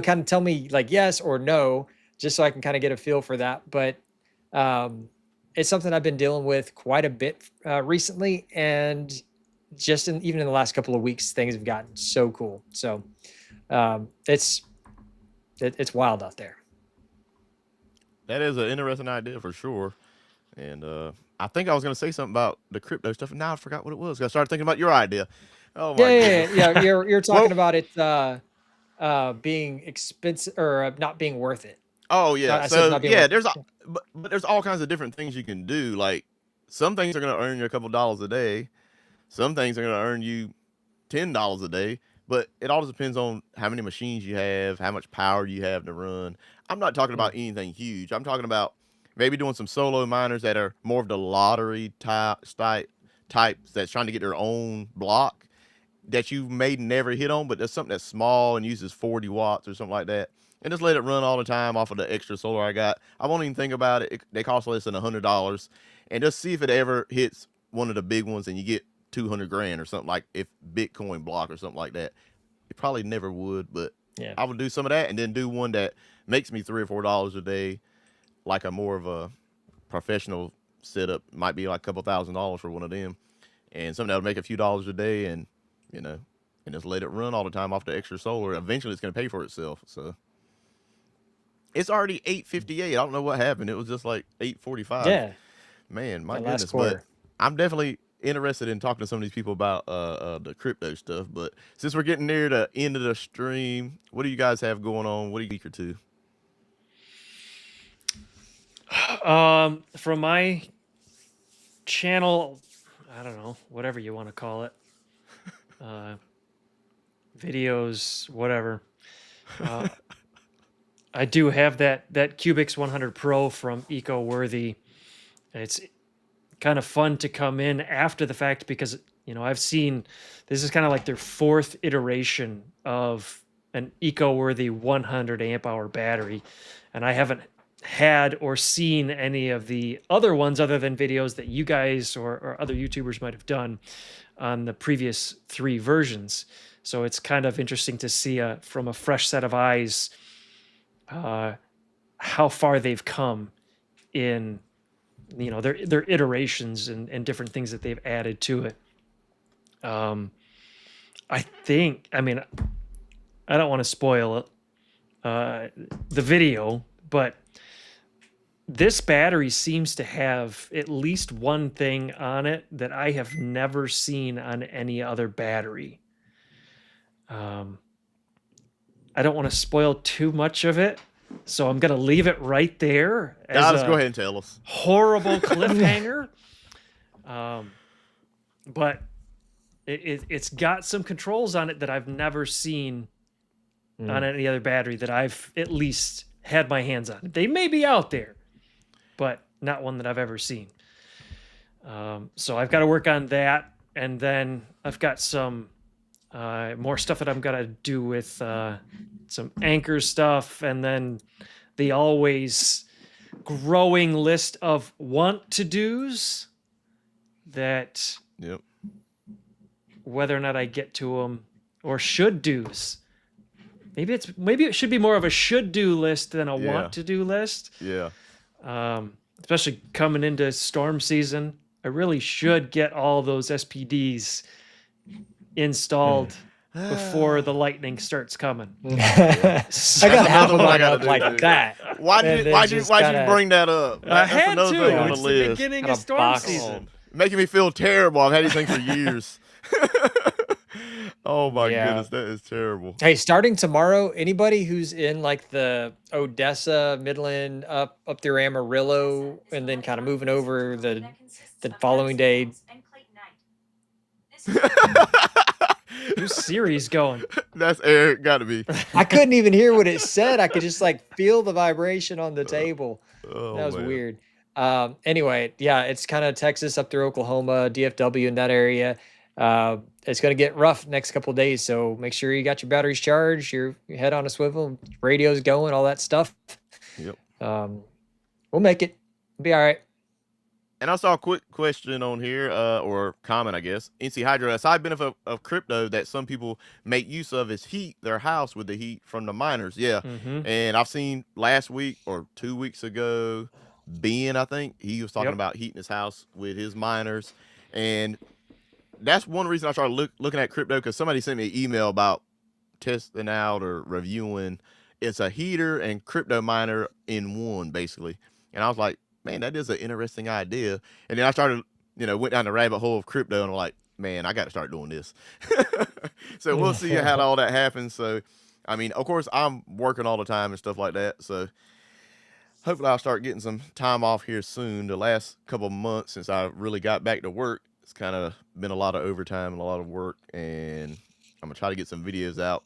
kind of tell me like yes or no, just so I can kind of get a feel for that. But it's something I've been dealing with quite a bit recently, and just even in the last couple of weeks, things have gotten so cool. So it's wild out there. That is an interesting idea for sure. And I think I was going to say something about the crypto stuff, and now I forgot what it was. I started thinking about your idea. Oh Yeah, my yeah, goodness. yeah. You're talking Well, about it being expensive or not being worth it. oh yeah. I said So not being yeah, worth it. but there's all kinds of different things you can do. Like some things are going to earn you a couple dollars a day. Some things are going to earn you $10 a day. But it all depends on how many machines you have, how much power you have to run. I'm not talking Mm, about anything huge. I'm talking about maybe doing some solo miners that are more of the lottery types that's trying to get their own block that you may never hit on, but there's something that's small and uses 40 watts or something like that. And just let it run all the time off of the extra solar I got. I won't even think about it. They cost less than $100. And just see if it ever hits one of the big ones and you get 200 grand or something, like if Bitcoin block or something like that. It probably never would, but yeah. I would do some of that and then do one that makes me $3 or $4 a day, like a more of a professional setup. Might be like a couple $1,000s for one of them, and something that would make a few dollars a day, and you know, and just let it run all the time off the extra solar. Eventually, it's going to pay for itself. So it's already 8:58. I don't know what happened. It was just like 8:45. Yeah. Man, my That last goodness. But quarter. I'm definitely interested in talking to some of these people about the crypto stuff. But since we're getting near the end of the stream, what do you guys have going on? What do you week or two? From my channel, I don't know, whatever you want to call it, uh, videos, whatever. Uh, I do have that Cubix 100 Pro from EcoWorthy. And it's kind of fun to come in after the fact because I've seen this is kind of like their fourth iteration of an EcoWorthy 100 amp hour battery, and I haven't had or seen any of the other ones other than videos that you guys or other YouTubers might have done on the previous three versions. So it's kind of interesting to see from a fresh set of eyes how far they've come in their iterations and different things that they've added to it. I think, I mean, I don't want to spoil it, the video, but this battery seems to have at least one thing on it that I have never seen on any other battery. I don't want to spoil too much of it, so I'm gonna leave it right there as Guys, go ahead and tell us. horrible cliffhanger. But it's got some controls on it that I've never seen on any other battery that I've at least had my hands on. They may be out there, but not one that I've ever seen. So I've got to work on that, and then I've got some more stuff that I'm gonna do with some Anker stuff, and then the always growing list of want to do's that Yep. whether or not I get to them, or should do's. Maybe it should be more of a should do list than a want to do list. Yeah. Especially coming into storm season, I really should get all those SPDs installed before the lightning starts coming. I got half of another one I mine gotta up do, like dude. that. Why'd And you then why'd just you gotta- bring that up? I That's had another to. thing on the It's the list. beginning Gotta of storm box season. Making me feel terrible. I've had these things for years. Oh my Yeah. goodness, that is terrible. Hey, starting tomorrow, anybody who's in like the Odessa, Midland, up through Amarillo, and then kind of moving over the following day. Who's Siri's going? That's Eric, gotta be. I couldn't even hear what it said. I could just like feel the vibration on the table. Oh, That was man. weird. Anyway, yeah, it's kind of Texas up through Oklahoma, DFW in that area. It's going to get rough next couple of days, so make sure you got your batteries charged, your head on a swivel, radio's going, all that stuff. Yep. We'll make it. We'll be all right. And I saw a quick question on here, or comment, I guess. NC Hydro, a side benefit of crypto that some people make use of is heat their house with the heat from the miners. Yeah. Mm-hmm. And I've seen last week or 2 weeks ago, Ben, I think, he was talking Yep. about heating his house with his miners. And that's one reason I started looking at crypto, because somebody sent me an email about testing out or reviewing. It's a heater and crypto miner in one, basically. And I was like, man, that is an interesting idea. And then I started, went down the rabbit hole of crypto, and I'm like, man, I got to start doing this. So we'll see how all that happens. So, I mean, of course, I'm working all the time and stuff like that. So hopefully I'll start getting some time off here soon. The last couple of months since I really got back to work, it's kind of been a lot of overtime and a lot of work. And I'm going to try to get some videos out.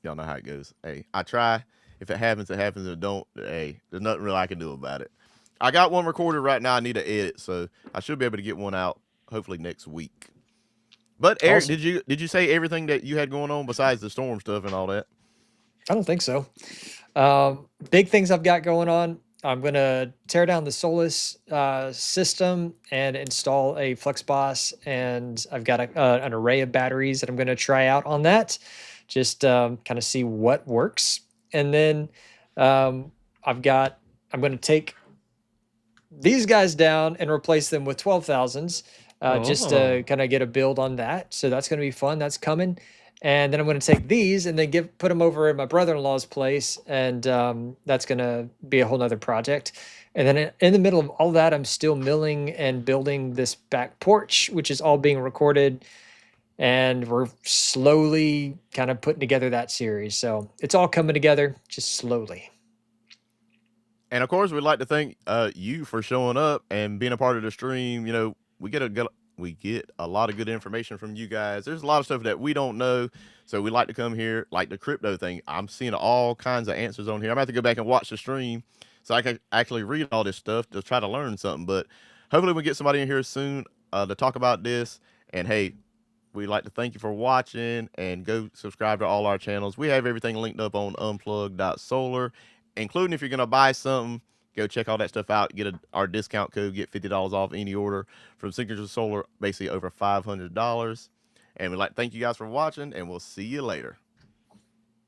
Y'all know how it goes. Hey, I try. If it happens, it happens. If it don't, hey, there's nothing really I can do about it. I got one recorded right now. I need to edit, so I should be able to get one out hopefully next week. But Eric, Awesome. did you say everything that you had going on besides the storm stuff and all that? I don't think so. Big things I've got going on. I'm going to tear down the Solus system and install a FlexBOSS, and I've got an array of batteries that I'm going to try out on that, just kind of see what works. And then I'm going to take these guys down and replace them with 12,000s, just to kind of get a build on that. So that's going to be fun. That's coming. And then I'm going to take these and then put them over at my brother-in-law's place. And that's going to be a whole nother project. And then in the middle of all that, I'm still milling and building this back porch, which is all being recorded. And we're slowly kind of putting together that series. So it's all coming together just slowly. And of course, we'd like to thank you for showing up and being a part of the stream. We get a lot of good information from you guys. There's a lot of stuff that we don't know, so we like to come here, like the crypto thing. I'm seeing all kinds of answers on here. I'm gonna have to go back and watch the stream so I can actually read all this stuff to try to learn something. But hopefully we'll get somebody in here soon to talk about this. And hey, we'd like to thank you for watching, and go subscribe to all our channels. We have everything linked up on unplugged.solar, including if you're going to buy something, go check all that stuff out. Get our discount code, get $50 off any order from Signature Solar, basically over $500. And we'd like to thank you guys for watching, and we'll see you later.